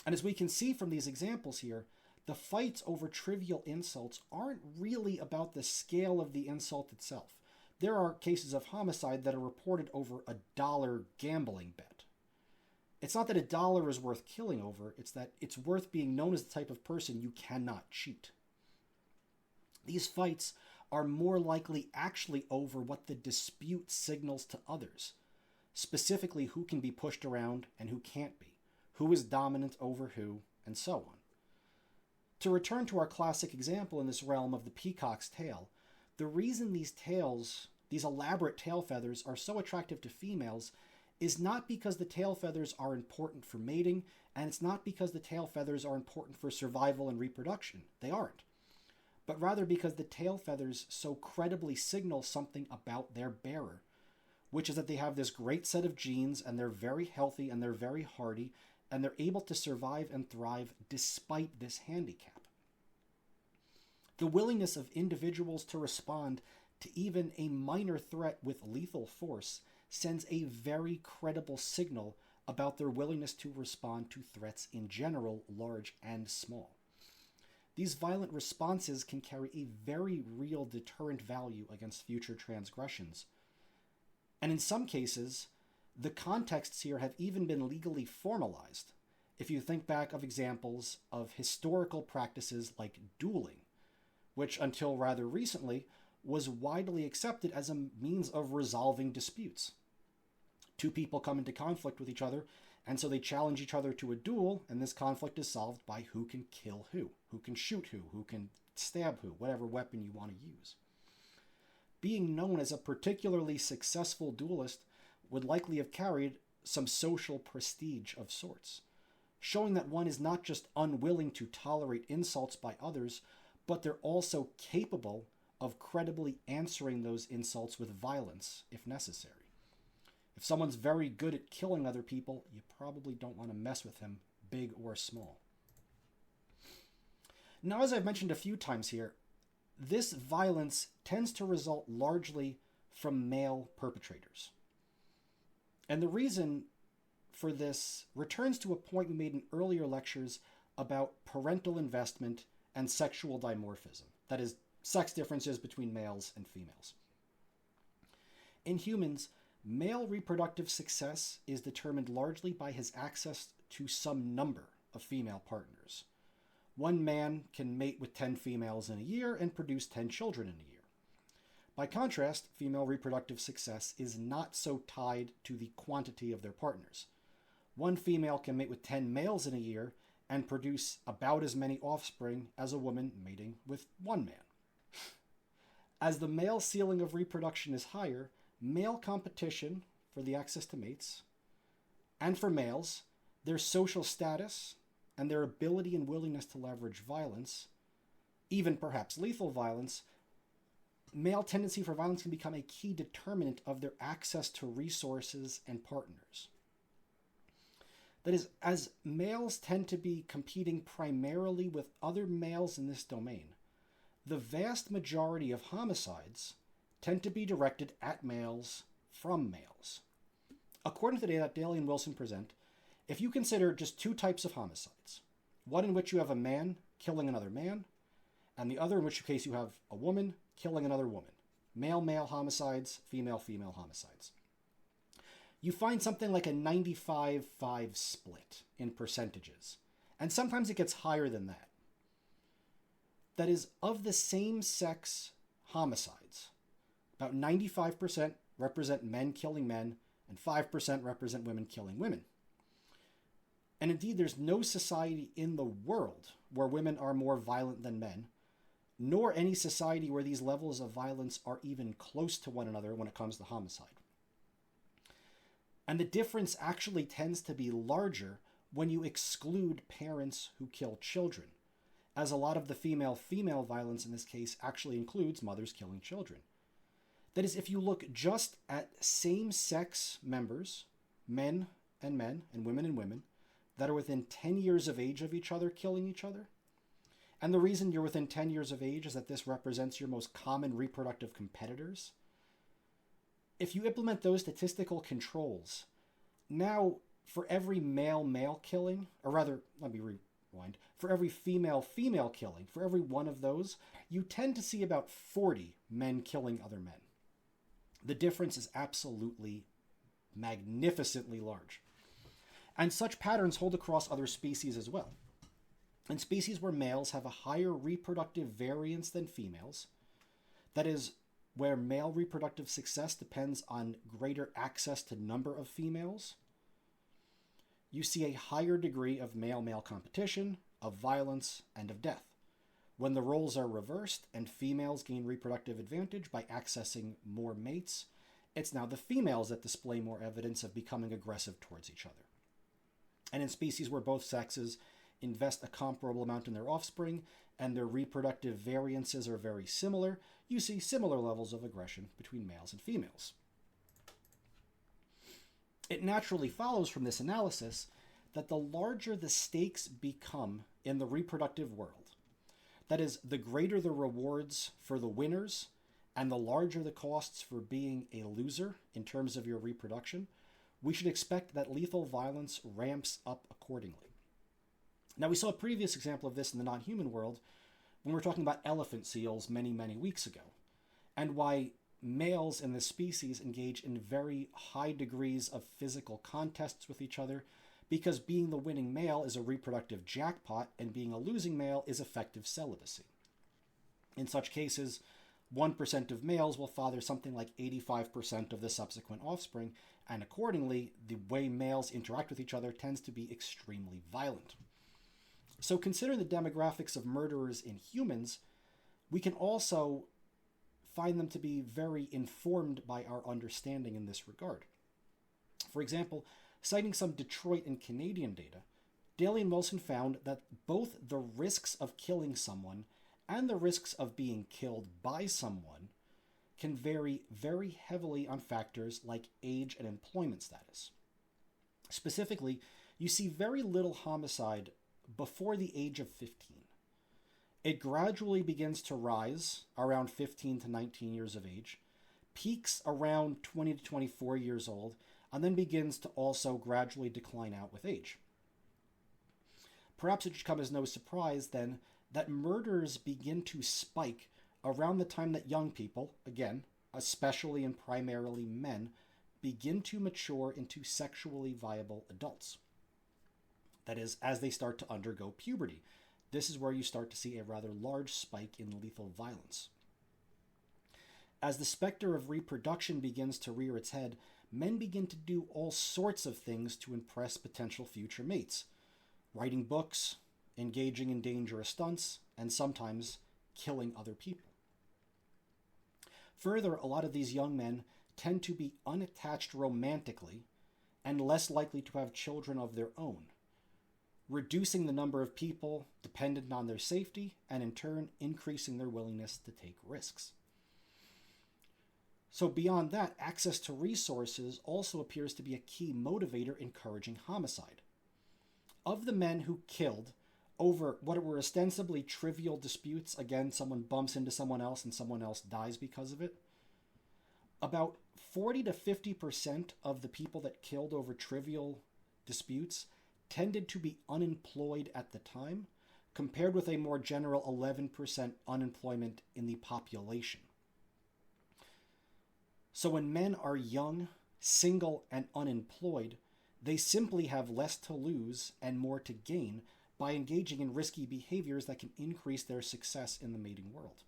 And as we can see from these examples here, the fights over trivial insults aren't really about the scale of the insult itself. There are cases of homicide that are reported over $1 gambling bet. It's not that $1 is worth killing over, it's that it's worth being known as the type of person you cannot cheat. These fights are more likely actually over what the dispute signals to others, specifically who can be pushed around and who can't be, who is dominant over who, and so on. To return to our classic example in this realm of the peacock's tail, the reason these tails, these elaborate tail feathers, are so attractive to females is not because the tail feathers are important for mating, and it's not because the tail feathers are important for survival and reproduction. They aren't. But rather because the tail feathers so credibly signal something about their bearer, which is that they have this great set of genes and they're very healthy and they're very hardy and they're able to survive and thrive despite this handicap. The willingness of individuals to respond to even a minor threat with lethal force sends a very credible signal about their willingness to respond to threats in general, large and small. These violent responses can carry a very real deterrent value against future transgressions. And in some cases, the contexts here have even been legally formalized. If you think back of examples of historical practices like dueling, which until rather recently was widely accepted as a means of resolving disputes. Two people come into conflict with each other, and so they challenge each other to a duel, and this conflict is solved by who can kill who can shoot who can stab who, whatever weapon you want to use. Being known as a particularly successful duelist would likely have carried some social prestige of sorts, showing that one is not just unwilling to tolerate insults by others, but they're also capable of credibly answering those insults with violence if necessary. If someone's very good at killing other people, you probably don't want to mess with him, big or small. Now, as I've mentioned a few times here, this violence tends to result largely from male perpetrators. And the reason for this returns to a point we made in earlier lectures about parental investment and sexual dimorphism, that is, sex differences between males and females. In humans, male reproductive success is determined largely by his access to some number of female partners. One man can mate with 10 females in a year and produce 10 children in a year. By contrast, female reproductive success is not so tied to the quantity of their partners. One female can mate with 10 males in a year and produce about as many offspring as a woman mating with one man. As the male ceiling of reproduction is higher, male competition for the access to mates, and for males, their social status and their ability and willingness to leverage violence, even perhaps lethal violence, male tendency for violence can become a key determinant of their access to resources and partners. That is, as males tend to be competing primarily with other males in this domain, the vast majority of homicides tend to be directed at males from males. According to the data that Daly and Wilson present, if you consider just two types of homicides, one in which you have a man killing another man, and the other in which case you have a woman killing another woman, male-male homicides, female-female homicides, you find something like a 95-5 split in percentages, and sometimes it gets higher than that. That is, of the same sex homicides, about 95% represent men killing men, and 5% represent women killing women. And indeed, there's no society in the world where women are more violent than men, nor any society where these levels of violence are even close to one another when it comes to homicide. And the difference actually tends to be larger when you exclude parents who kill children, as a lot of the female-female violence in this case actually includes mothers killing children. That is, if you look just at same-sex members, men and women and women, that are within 10 years of age of each other killing each other, and the reason you're within 10 years of age is that this represents your most common reproductive competitors. If you implement those statistical controls, now for every male-male killing, or rather, let me rewind, for every female-female killing, for every one of those, you tend to see about 40 men killing other men. The difference is absolutely magnificently large. And such patterns hold across other species as well. In species where males have a higher reproductive variance than females, that is, where male reproductive success depends on greater access to number of females, you see a higher degree of male-male competition, of violence, and of death. When the roles are reversed and females gain reproductive advantage by accessing more mates, it's now the females that display more evidence of becoming aggressive towards each other. And in species where both sexes invest a comparable amount in their offspring and their reproductive variances are very similar, you see similar levels of aggression between males and females. It naturally follows from this analysis that the larger the stakes become in the reproductive world, that is, the greater the rewards for the winners and the larger the costs for being a loser in terms of your reproduction, we should expect that lethal violence ramps up accordingly. Now, we saw a previous example of this in the non-human world when we were talking about elephant seals many, many weeks ago, and why males in this species engage in very high degrees of physical contests with each other, because being the winning male is a reproductive jackpot and being a losing male is effective celibacy. In such cases, 1% of males will father something like 85% of the subsequent offspring, and accordingly, the way males interact with each other tends to be extremely violent. So considering the demographics of murderers in humans, we can also find them to be very informed by our understanding in this regard. For example, citing some Detroit and Canadian data, Daly and Wilson found that both the risks of killing someone and the risks of being killed by someone can vary very heavily on factors like age and employment status. Specifically, you see very little homicide before the age of 15. It gradually begins to rise around 15 to 19 years of age, peaks around 20 to 24 years old, and then begins to also gradually decline out with age. Perhaps it should come as no surprise, then, that murders begin to spike around the time that young people, again, especially and primarily men, begin to mature into sexually viable adults. That is, as they start to undergo puberty. This is where you start to see a rather large spike in lethal violence. As the specter of reproduction begins to rear its head, men begin to do all sorts of things to impress potential future mates. Writing books, engaging in dangerous stunts, and sometimes killing other people. Further, a lot of these young men tend to be unattached romantically and less likely to have children of their own, reducing the number of people dependent on their safety and in turn increasing their willingness to take risks. So beyond that, access to resources also appears to be a key motivator encouraging homicide. Of the men who killed over what were ostensibly trivial disputes, again, someone bumps into someone else and someone else dies because of it, about 40 to 50% of the people that killed over trivial disputes tended to be unemployed at the time, compared with a more general 11% unemployment in the population. So when men are young, single, and unemployed, they simply have less to lose and more to gain by engaging in risky behaviors that can increase their success in the mating world.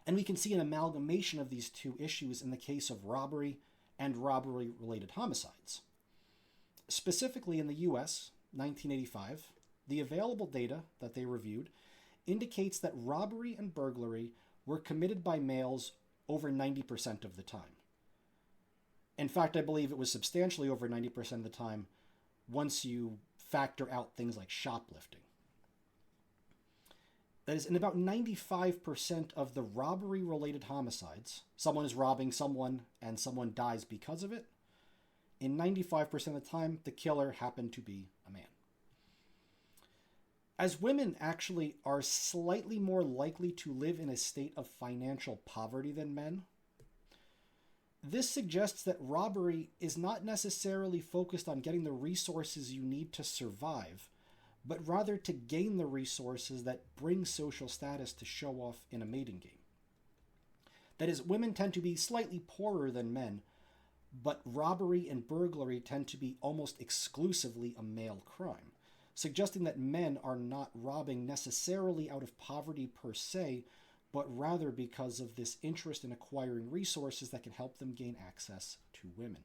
And we can see an amalgamation of these two issues in the case of robbery and robbery-related homicides. Specifically in the US, 1985, the available data that they reviewed indicates that robbery and burglary were committed by males over 90% of the time. In fact, I believe it was substantially over 90% of the time once you factor out things like shoplifting. That is, in about 95% of the robbery-related homicides, someone is robbing someone and someone dies because of it. In 95% of the time, the killer happened to be a man. As women actually are slightly more likely to live in a state of financial poverty than men, this suggests that robbery is not necessarily focused on getting the resources you need to survive, but rather to gain the resources that bring social status to show off in a mating game. That is, women tend to be slightly poorer than men, but robbery and burglary tend to be almost exclusively a male crime, suggesting that men are not robbing necessarily out of poverty per se, but rather because of this interest in acquiring resources that can help them gain access to women.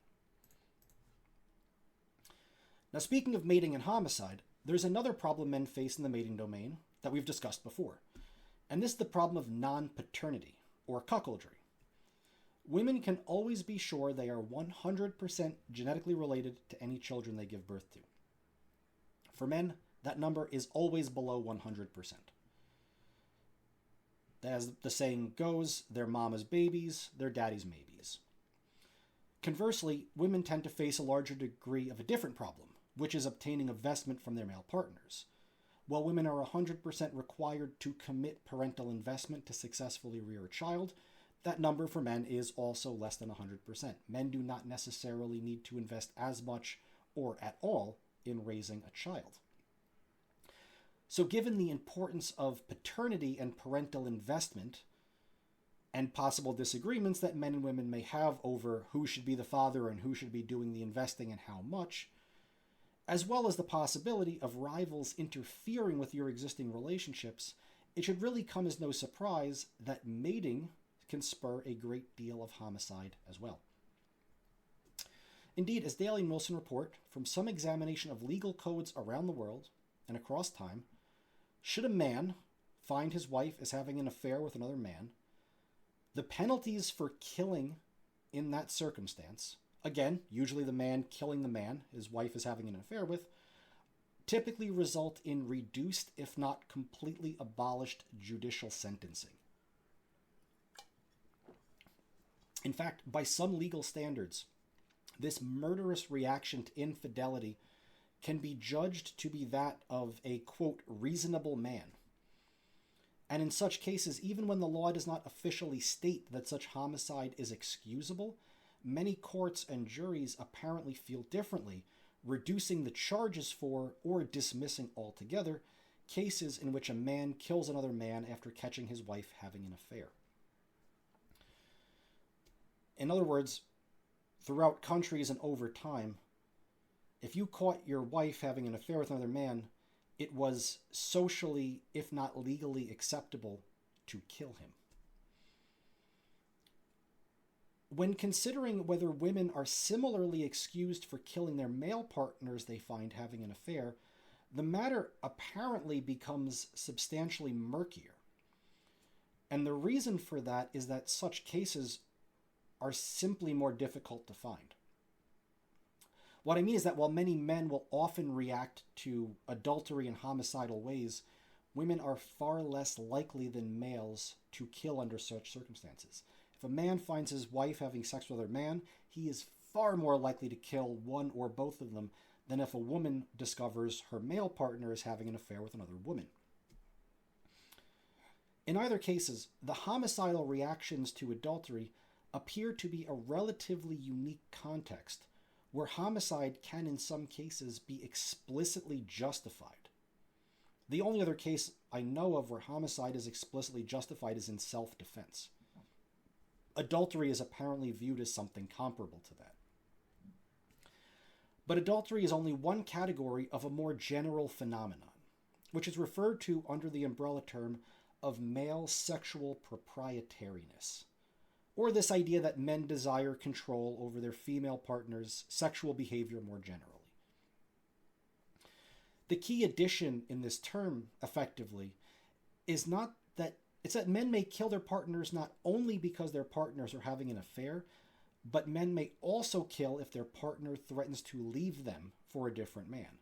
Now, speaking of mating and homicide, there's another problem men face in the mating domain that we've discussed before, and this is the problem of non-paternity, or cuckoldry. Women can always be sure they are 100% genetically related to any children they give birth to. For men, that number is always below 100%. As the saying goes, their mama's babies, their daddy's maybes. Conversely, women tend to face a larger degree of a different problem, which is obtaining investment from their male partners. While women are 100% required to commit parental investment to successfully rear a child, that number for men is also less than 100%. Men do not necessarily need to invest as much or at all in raising a child. So given the importance of paternity and parental investment, and possible disagreements that men and women may have over who should be the father and who should be doing the investing and how much, as well as the possibility of rivals interfering with your existing relationships, it should really come as no surprise that mating can spur a great deal of homicide as well. Indeed, as Daly and Wilson report, from some examination of legal codes around the world and across time, should a man find his wife as having an affair with another man, the penalties for killing in that circumstance, again, usually the man killing the man his wife is having an affair with, typically result in reduced, if not completely abolished, judicial sentencing. In fact, by some legal standards, this murderous reaction to infidelity can be judged to be that of a, quote, reasonable man. And in such cases, even when the law does not officially state that such homicide is excusable, many courts and juries apparently feel differently, reducing the charges for or dismissing altogether cases in which a man kills another man after catching his wife having an affair. In other words, throughout countries and over time, if you caught your wife having an affair with another man, it was socially, if not legally, acceptable to kill him. When considering whether women are similarly excused for killing their male partners they find having an affair, the matter apparently becomes substantially murkier. And the reason for that is that such cases are simply more difficult to find. What I mean is that while many men will often react to adultery in homicidal ways, women are far less likely than males to kill under such circumstances. If a man finds his wife having sex with another man, he is far more likely to kill one or both of them than if a woman discovers her male partner is having an affair with another woman. In either cases, the homicidal reactions to adultery appear to be a relatively unique context, where homicide can in some cases be explicitly justified. The only other case I know of where homicide is explicitly justified is in self-defense. Adultery is apparently viewed as something comparable to that. But adultery is only one category of a more general phenomenon, which is referred to under the umbrella term of male sexual proprietariness, or this idea that men desire control over their female partner's sexual behavior more generally. The key addition in this term, effectively, is not that it's that men may kill their partners not only because their partners are having an affair, but men may also kill if their partner threatens to leave them for a different man.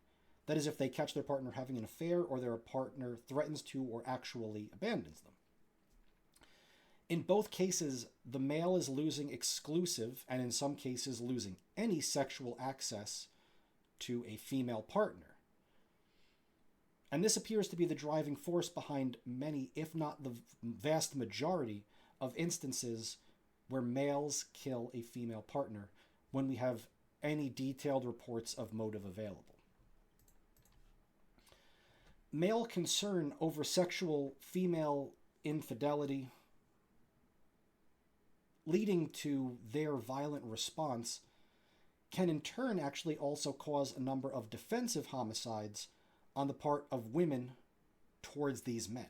That is, if they catch their partner having an affair or their partner threatens to or actually abandons them. In both cases, the male is losing exclusive, and in some cases losing any sexual access to a female partner. And this appears to be the driving force behind many, if not the vast majority, of instances where males kill a female partner when we have any detailed reports of motive available. Male concern over sexual female infidelity leading to their violent response can in turn actually also cause a number of defensive homicides on the part of women towards these men.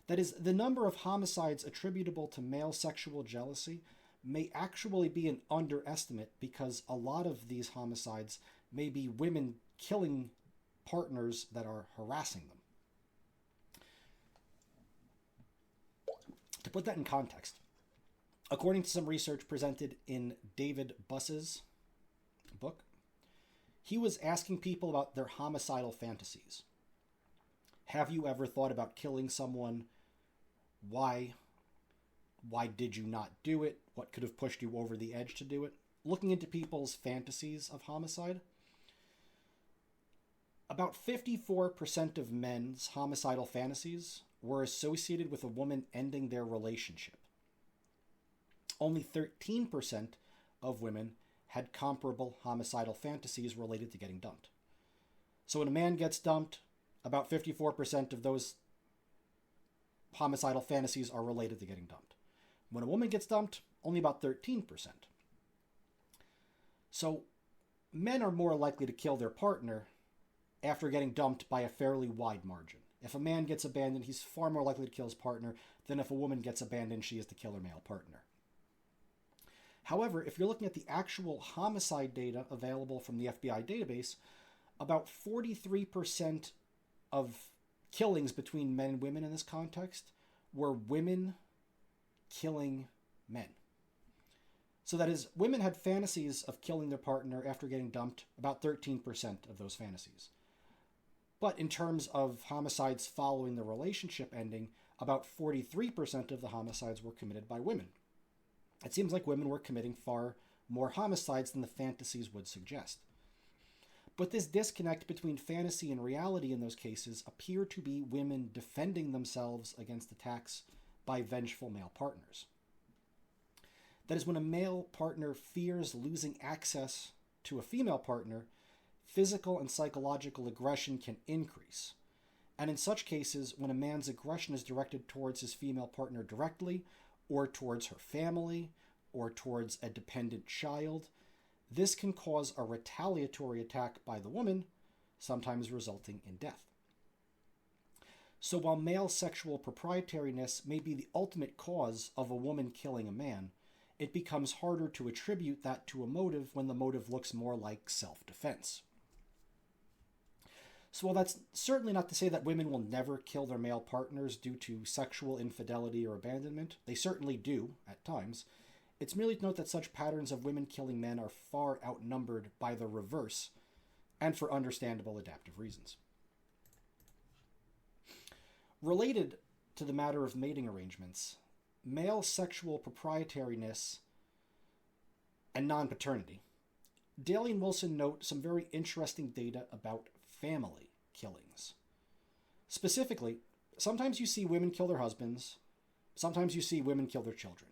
That is, the number of homicides attributable to male sexual jealousy may actually be an underestimate, because a lot of these homicides may be women killing partners that are harassing them. To put that in context, according to some research presented in David Buss's book, he was asking people about their homicidal fantasies. Have you ever thought about killing someone? Why? Why did you not do it? What could have pushed you over the edge to do it? Looking into people's fantasies of homicide, about 54% of men's homicidal fantasies were associated with a woman ending their relationship. Only 13% of women had comparable homicidal fantasies related to getting dumped. So when a man gets dumped, about 54% of those homicidal fantasies are related to getting dumped. When a woman gets dumped, only about 13%. So men are more likely to kill their partner after getting dumped by a fairly wide margin. If a man gets abandoned, he's far more likely to kill his partner than if a woman gets abandoned, she is to kill her male partner. However, if you're looking at the actual homicide data available from the FBI database, about 43% of killings between men and women in this context were women killing men. So that is, women had fantasies of killing their partner after getting dumped, about 13% of those fantasies. But in terms of homicides following the relationship ending, about 43% of the homicides were committed by women. It seems like women were committing far more homicides than the fantasies would suggest. But this disconnect between fantasy and reality in those cases appear to be women defending themselves against attacks by vengeful male partners. That is, when a male partner fears losing access to a female partner, physical and psychological aggression can increase. And in such cases, when a man's aggression is directed towards his female partner directly, or towards her family, or towards a dependent child, this can cause a retaliatory attack by the woman, sometimes resulting in death. So while male sexual proprietariness may be the ultimate cause of a woman killing a man, it becomes harder to attribute that to a motive when the motive looks more like self-defense. So while that's certainly not to say that women will never kill their male partners due to sexual infidelity or abandonment, they certainly do at times, it's merely to note that such patterns of women killing men are far outnumbered by the reverse, and for understandable adaptive reasons. Related to the matter of mating arrangements, male sexual proprietariness and non-paternity, Daly and Wilson note some very interesting data about family killings. Specifically, sometimes you see women kill their husbands, sometimes you see women kill their children,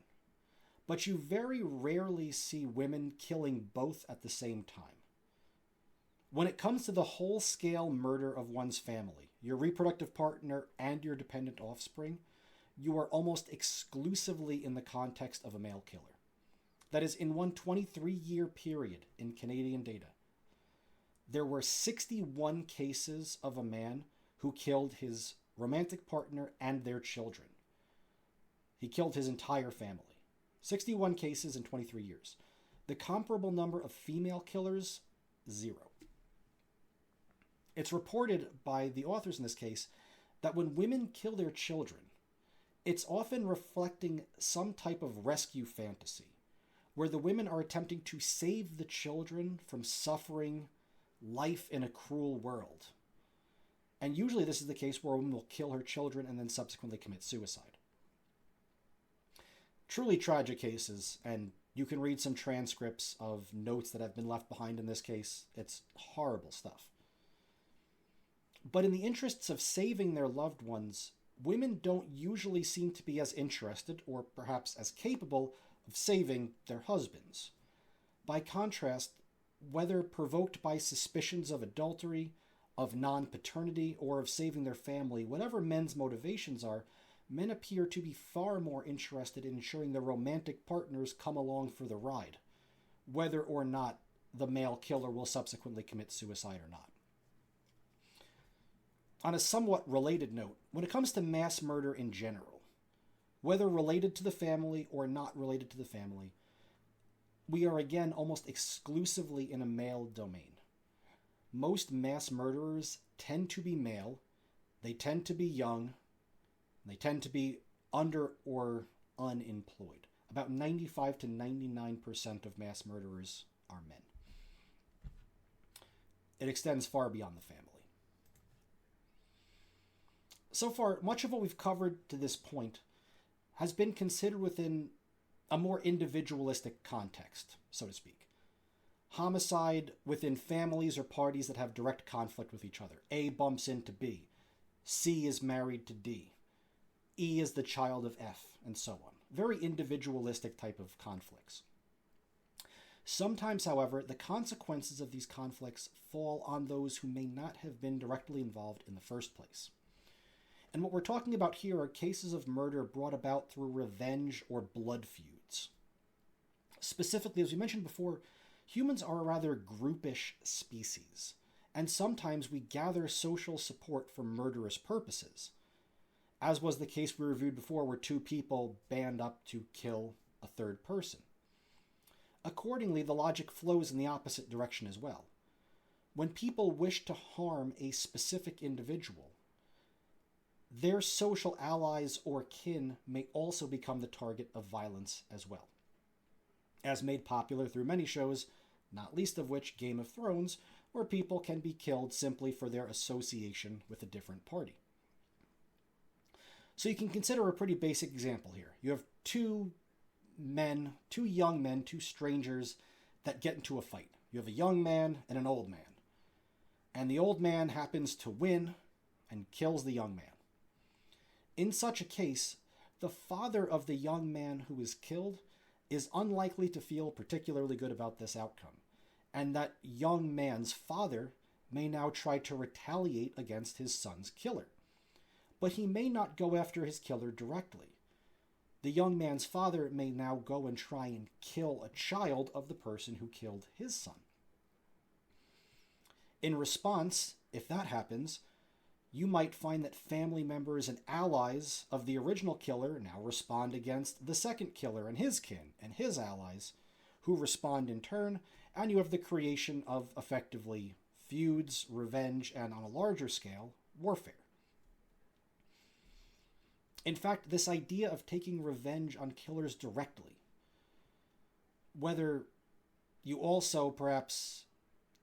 but you very rarely see women killing both at the same time. When it comes to the whole-scale murder of one's family, your reproductive partner and your dependent offspring, you are almost exclusively in the context of a male killer. That is, in one 23-year period in Canadian data, there were 61 cases of a man who killed his romantic partner and their children. He killed his entire family. 61 cases in 23 years. The comparable number of female killers, 0. It's reported by the authors in this case that when women kill their children, it's often reflecting some type of rescue fantasy, where the women are attempting to save the children from suffering life in a cruel world. And usually this is the case where a woman will kill her children and then subsequently commit suicide. Truly tragic cases, and you can read some transcripts of notes that have been left behind in this case. It's horrible stuff. But in the interests of saving their loved ones, women don't usually seem to be as interested, or perhaps as capable, of saving their husbands. By contrast, whether provoked by suspicions of adultery, of non-paternity, or of saving their family, whatever men's motivations are, men appear to be far more interested in ensuring their romantic partners come along for the ride, whether or not the male killer will subsequently commit suicide or not. On a somewhat related note, when it comes to mass murder in general, whether related to the family or not related to the family, we are again almost exclusively in a male domain. Most mass murderers tend to be male, they tend to be young, they tend to be under or unemployed. About 95 to 99% of mass murderers are men. It extends far beyond the family. So far, much of what we've covered to this point has been considered within a more individualistic context, so to speak. Homicide within families or parties that have direct conflict with each other. A bumps into B. C is married to D. E is the child of F, and so on. Very individualistic type of conflicts. Sometimes, however, the consequences of these conflicts fall on those who may not have been directly involved in the first place. And what we're talking about here are cases of murder brought about through revenge or blood feuds. Specifically, as we mentioned before, humans are a rather groupish species, and sometimes we gather social support for murderous purposes, as was the case we reviewed before where two people band up to kill a third person. Accordingly, the logic flows in the opposite direction as well. When people wish to harm a specific individual, their social allies or kin may also become the target of violence as well. As made popular through many shows, not least of which Game of Thrones, where people can be killed simply for their association with a different party. So you can consider a pretty basic example here. You have two young men, two strangers that get into a fight. You have a young man and an old man. And the old man happens to win and kills the young man. In such a case, the father of the young man who is killed is unlikely to feel particularly good about this outcome, and that young man's father may now try to retaliate against his son's killer. But he may not go after his killer directly. The young man's father may now go and try and kill a child of the person who killed his son. In response, if that happens, you might find that family members and allies of the original killer now respond against the second killer and his kin and his allies, who respond in turn, and you have the creation of effectively feuds, revenge, and on a larger scale, warfare. In fact, this idea of taking revenge on killers directly, whether you also perhaps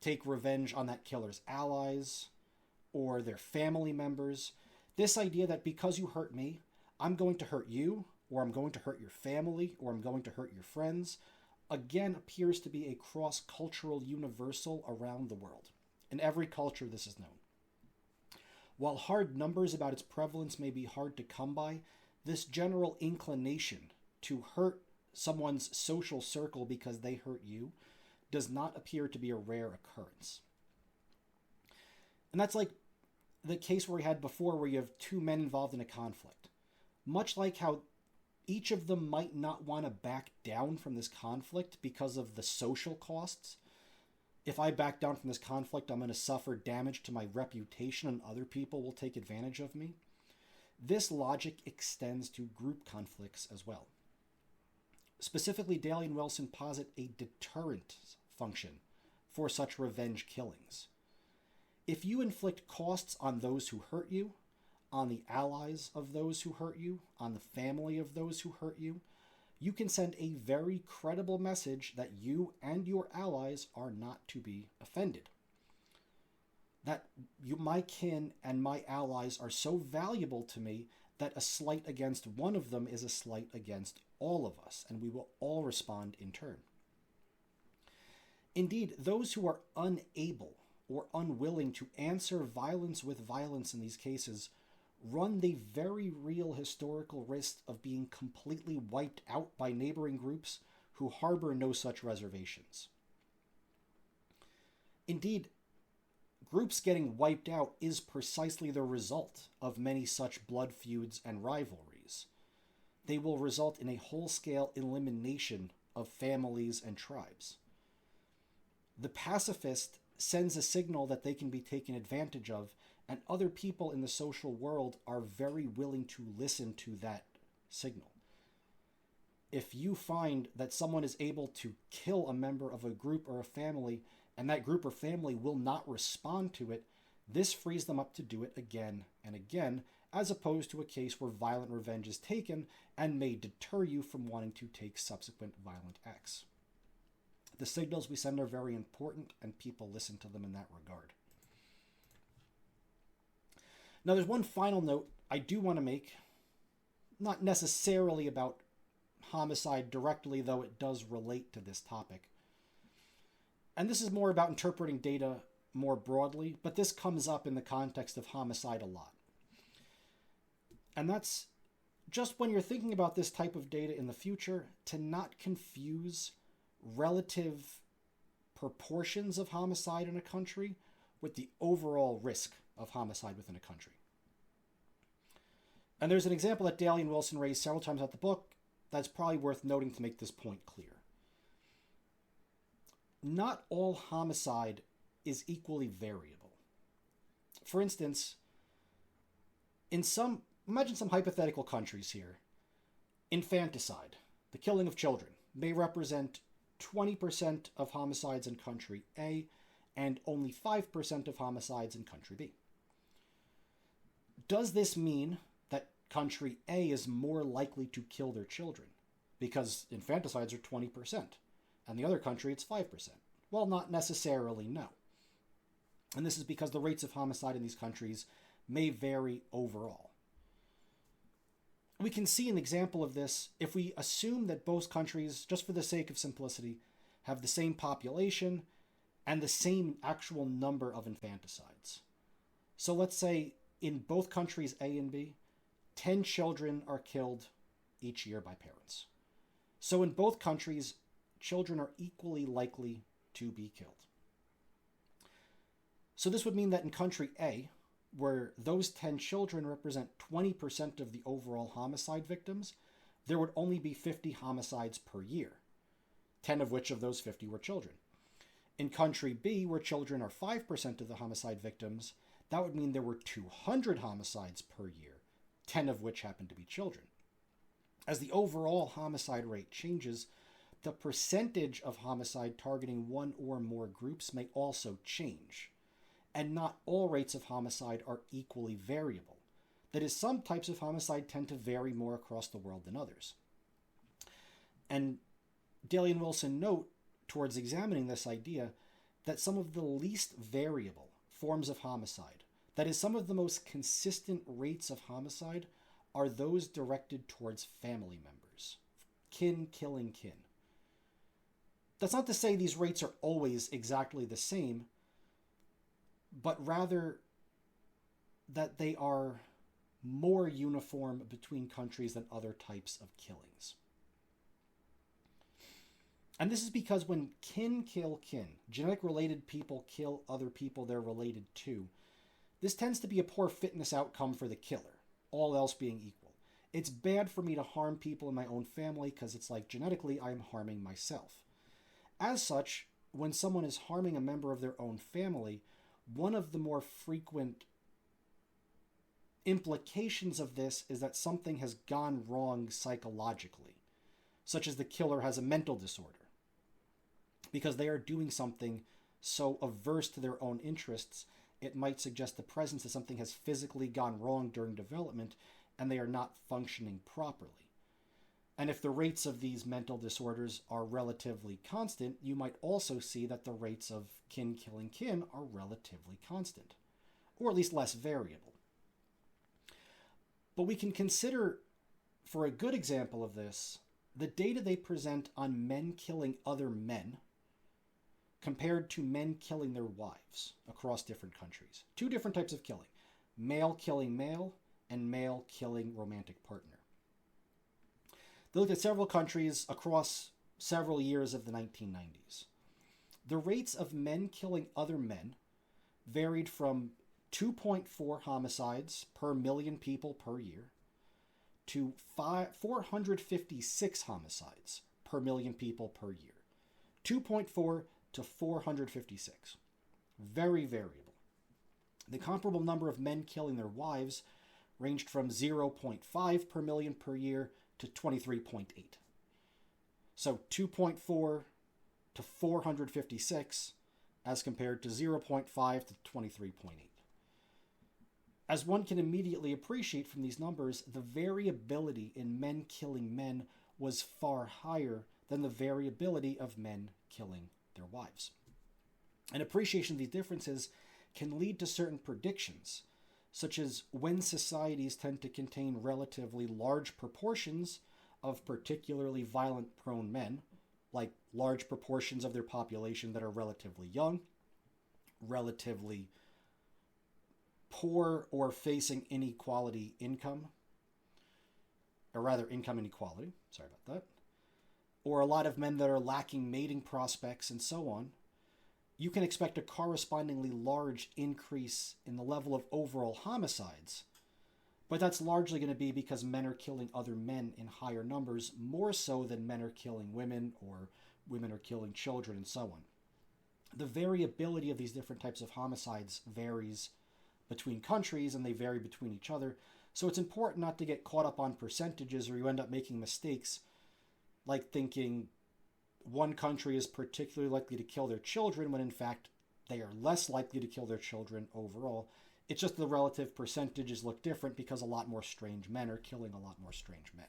take revenge on that killer's allies or their family members, this idea that because you hurt me, I'm going to hurt you, or I'm going to hurt your family, or I'm going to hurt your friends, again appears to be a cross-cultural universal around the world. In every culture, this is known. While hard numbers about its prevalence may be hard to come by, this general inclination to hurt someone's social circle because they hurt you does not appear to be a rare occurrence. And that's like the case where we had before, where you have two men involved in a conflict. Much like how each of them might not want to back down from this conflict because of the social costs. If I back down from this conflict, I'm going to suffer damage to my reputation and other people will take advantage of me. This logic extends to group conflicts as well. Specifically, Daly and Wilson posit a deterrent function for such revenge killings. If you inflict costs on those who hurt you, on the allies of those who hurt you, on the family of those who hurt you, you can send a very credible message that you and your allies are not to be offended. That my kin and my allies are so valuable to me that a slight against one of them is a slight against all of us, and we will all respond in turn. Indeed, those who are unable or unwilling to answer violence with violence in these cases run the very real historical risk of being completely wiped out by neighboring groups who harbor no such reservations. Indeed, groups getting wiped out is precisely the result of many such blood feuds and rivalries. They will result in a whole-scale elimination of families and tribes. The pacifist sends a signal that they can be taken advantage of, and other people in the social world are very willing to listen to that signal. If you find that someone is able to kill a member of a group or a family, and that group or family will not respond to it, this frees them up to do it again and again, as opposed to a case where violent revenge is taken and may deter you from wanting to take subsequent violent acts. The signals we send are very important, and people listen to them in that regard. Now, there's one final note I do want to make not necessarily about homicide directly, though it does relate to this topic. And this is more about interpreting data more broadly, but this comes up in the context of homicide a lot. And that's just when you're thinking about this type of data in the future, to not confuse relative proportions of homicide in a country with the overall risk of homicide within a country. And there's an example that Daly and Wilson raised several times throughout the book that's probably worth noting to make this point clear. Not all homicide is equally variable. For instance, imagine some hypothetical countries here. Infanticide, the killing of children, may represent 20% of homicides in country A and only 5% of homicides in country B. Does this mean that country A is more likely to kill their children because infanticides are 20% and the other country it's 5%? Well, not necessarily, no. And this is because the rates of homicide in these countries may vary overall. We can see an example of this if we assume that both countries, just for the sake of simplicity, have the same population and the same actual number of infanticides. So let's say in both countries A and B, 10 children are killed each year by parents. So in both countries, children are equally likely to be killed. So this would mean that in country A, where those 10 children represent 20% of the overall homicide victims, there would only be 50 homicides per year, 10 of which of those 50 were children. In country B, where children are 5% of the homicide victims, that would mean there were 200 homicides per year, 10 of which happen to be children. As the overall homicide rate changes, the percentage of homicide targeting one or more groups may also change. And not all rates of homicide are equally variable. That is, some types of homicide tend to vary more across the world than others. And Daly and Wilson note, towards examining this idea, that some of the least variable forms of homicide, that is, some of the most consistent rates of homicide, are those directed towards family members. Kin killing kin. That's not to say these rates are always exactly the same, but rather that they are more uniform between countries than other types of killings. And this is because when kin kill kin, genetic related people kill other people they're related to, this tends to be a poor fitness outcome for the killer, all else being equal. It's bad for me to harm people in my own family because it's like genetically I'm harming myself. As such, when someone is harming a member of their own family, one of the more frequent implications of this is that something has gone wrong psychologically, such as the killer has a mental disorder, because they are doing something so averse to their own interests, it might suggest the presence that something has physically gone wrong during development and they are not functioning properly. And if the rates of these mental disorders are relatively constant, you might also see that the rates of kin killing kin are relatively constant, or at least less variable. But we can consider, for a good example of this, the data they present on men killing other men compared to men killing their wives across different countries. Two different types of killing: male killing male and male killing romantic partner. They looked at several countries across several years of the 1990s. The rates of men killing other men varied from 2.4 homicides per million people per year to 456 homicides per million people per year. 2.4 to 456. Very variable. The comparable number of men killing their wives ranged from 0.5 per million per year to 23.8. So 2.4 to 456 as compared to 0.5 to 23.8. As one can immediately appreciate from these numbers, the variability in men killing men was far higher than the variability of men killing their wives. An appreciation of these differences can lead to certain predictions such as when societies tend to contain relatively large proportions of particularly violent prone men, like large proportions of their population that are relatively young, relatively poor, or facing inequality income, or rather income inequality, sorry about that, or a lot of men that are lacking mating prospects and so on, you can expect a correspondingly large increase in the level of overall homicides. But that's largely going to be because men are killing other men in higher numbers, more so than men are killing women or women are killing children and so on. The variability of these different types of homicides varies between countries, and they vary between each other. So it's important not to get caught up on percentages, or you end up making mistakes like thinking one country is particularly likely to kill their children when in fact they are less likely to kill their children overall. It's just the relative percentages look different because a lot more strange men are killing a lot more strange men.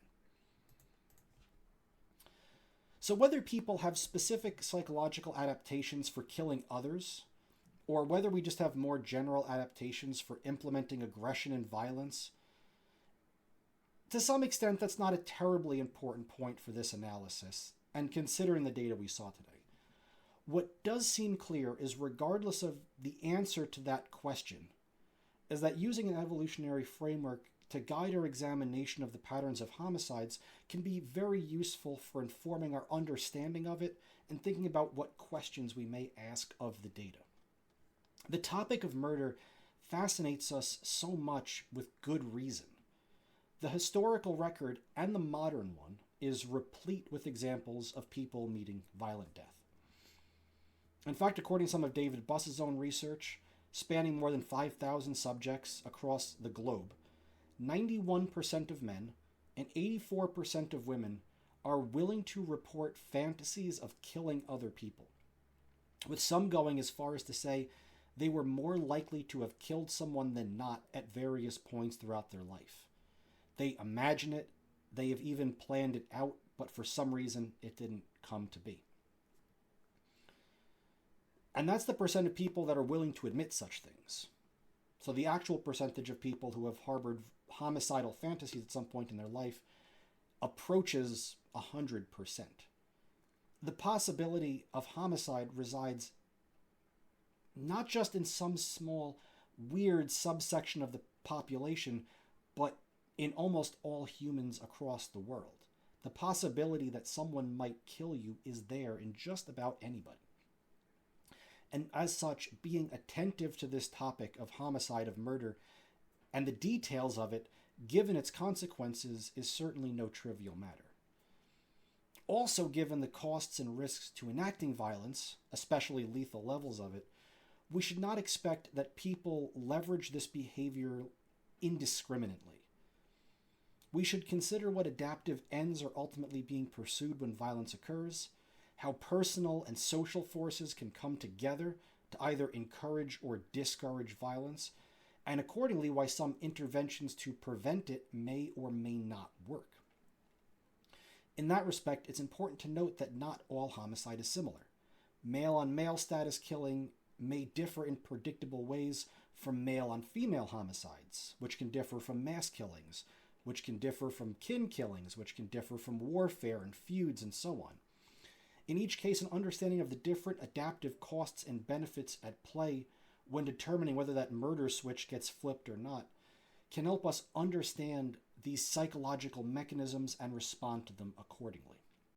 So whether people have specific psychological adaptations for killing others, or whether we just have more general adaptations for implementing aggression and violence, to some extent that's not a terribly important point for this analysis, and considering the data we saw today. What does seem clear is, regardless of the answer to that question, is that using an evolutionary framework to guide our examination of the patterns of homicides can be very useful for informing our understanding of it and thinking about what questions we may ask of the data. The topic of murder fascinates us so much with good reason. The historical record, and the modern one, is replete with examples of people meeting violent death. In fact, according to some of David Buss's own research, spanning more than 5,000 subjects across the globe, 91% of men and 84% of women are willing to report fantasies of killing other people, with some going as far as to say they were more likely to have killed someone than not at various points throughout their life. They imagine it, they have even planned it out, but for some reason it didn't come to be. And that's the percent of people that are willing to admit such things. So the actual percentage of people who have harbored homicidal fantasies at some point in their life approaches 100%. The possibility of homicide resides not just in some small, weird subsection of the population, but in almost all humans across the world. The possibility that someone might kill you is there in just about anybody. And as such, being attentive to this topic of homicide, of murder, and the details of it, given its consequences, is certainly no trivial matter. Also, given the costs and risks to enacting violence, especially lethal levels of it, we should not expect that people leverage this behavior indiscriminately. We should consider what adaptive ends are ultimately being pursued when violence occurs, how personal and social forces can come together to either encourage or discourage violence, and accordingly why some interventions to prevent it may or may not work. In that respect, it's important to note that not all homicide is similar. Male-on-male status killing may differ in predictable ways from male-on-female homicides, which can differ from mass killings, which can differ from kin killings, which can differ from warfare and feuds and so on. In each case, an understanding of the different adaptive costs and benefits at play when determining whether that murder switch gets flipped or not can help us understand these psychological mechanisms and respond to them accordingly.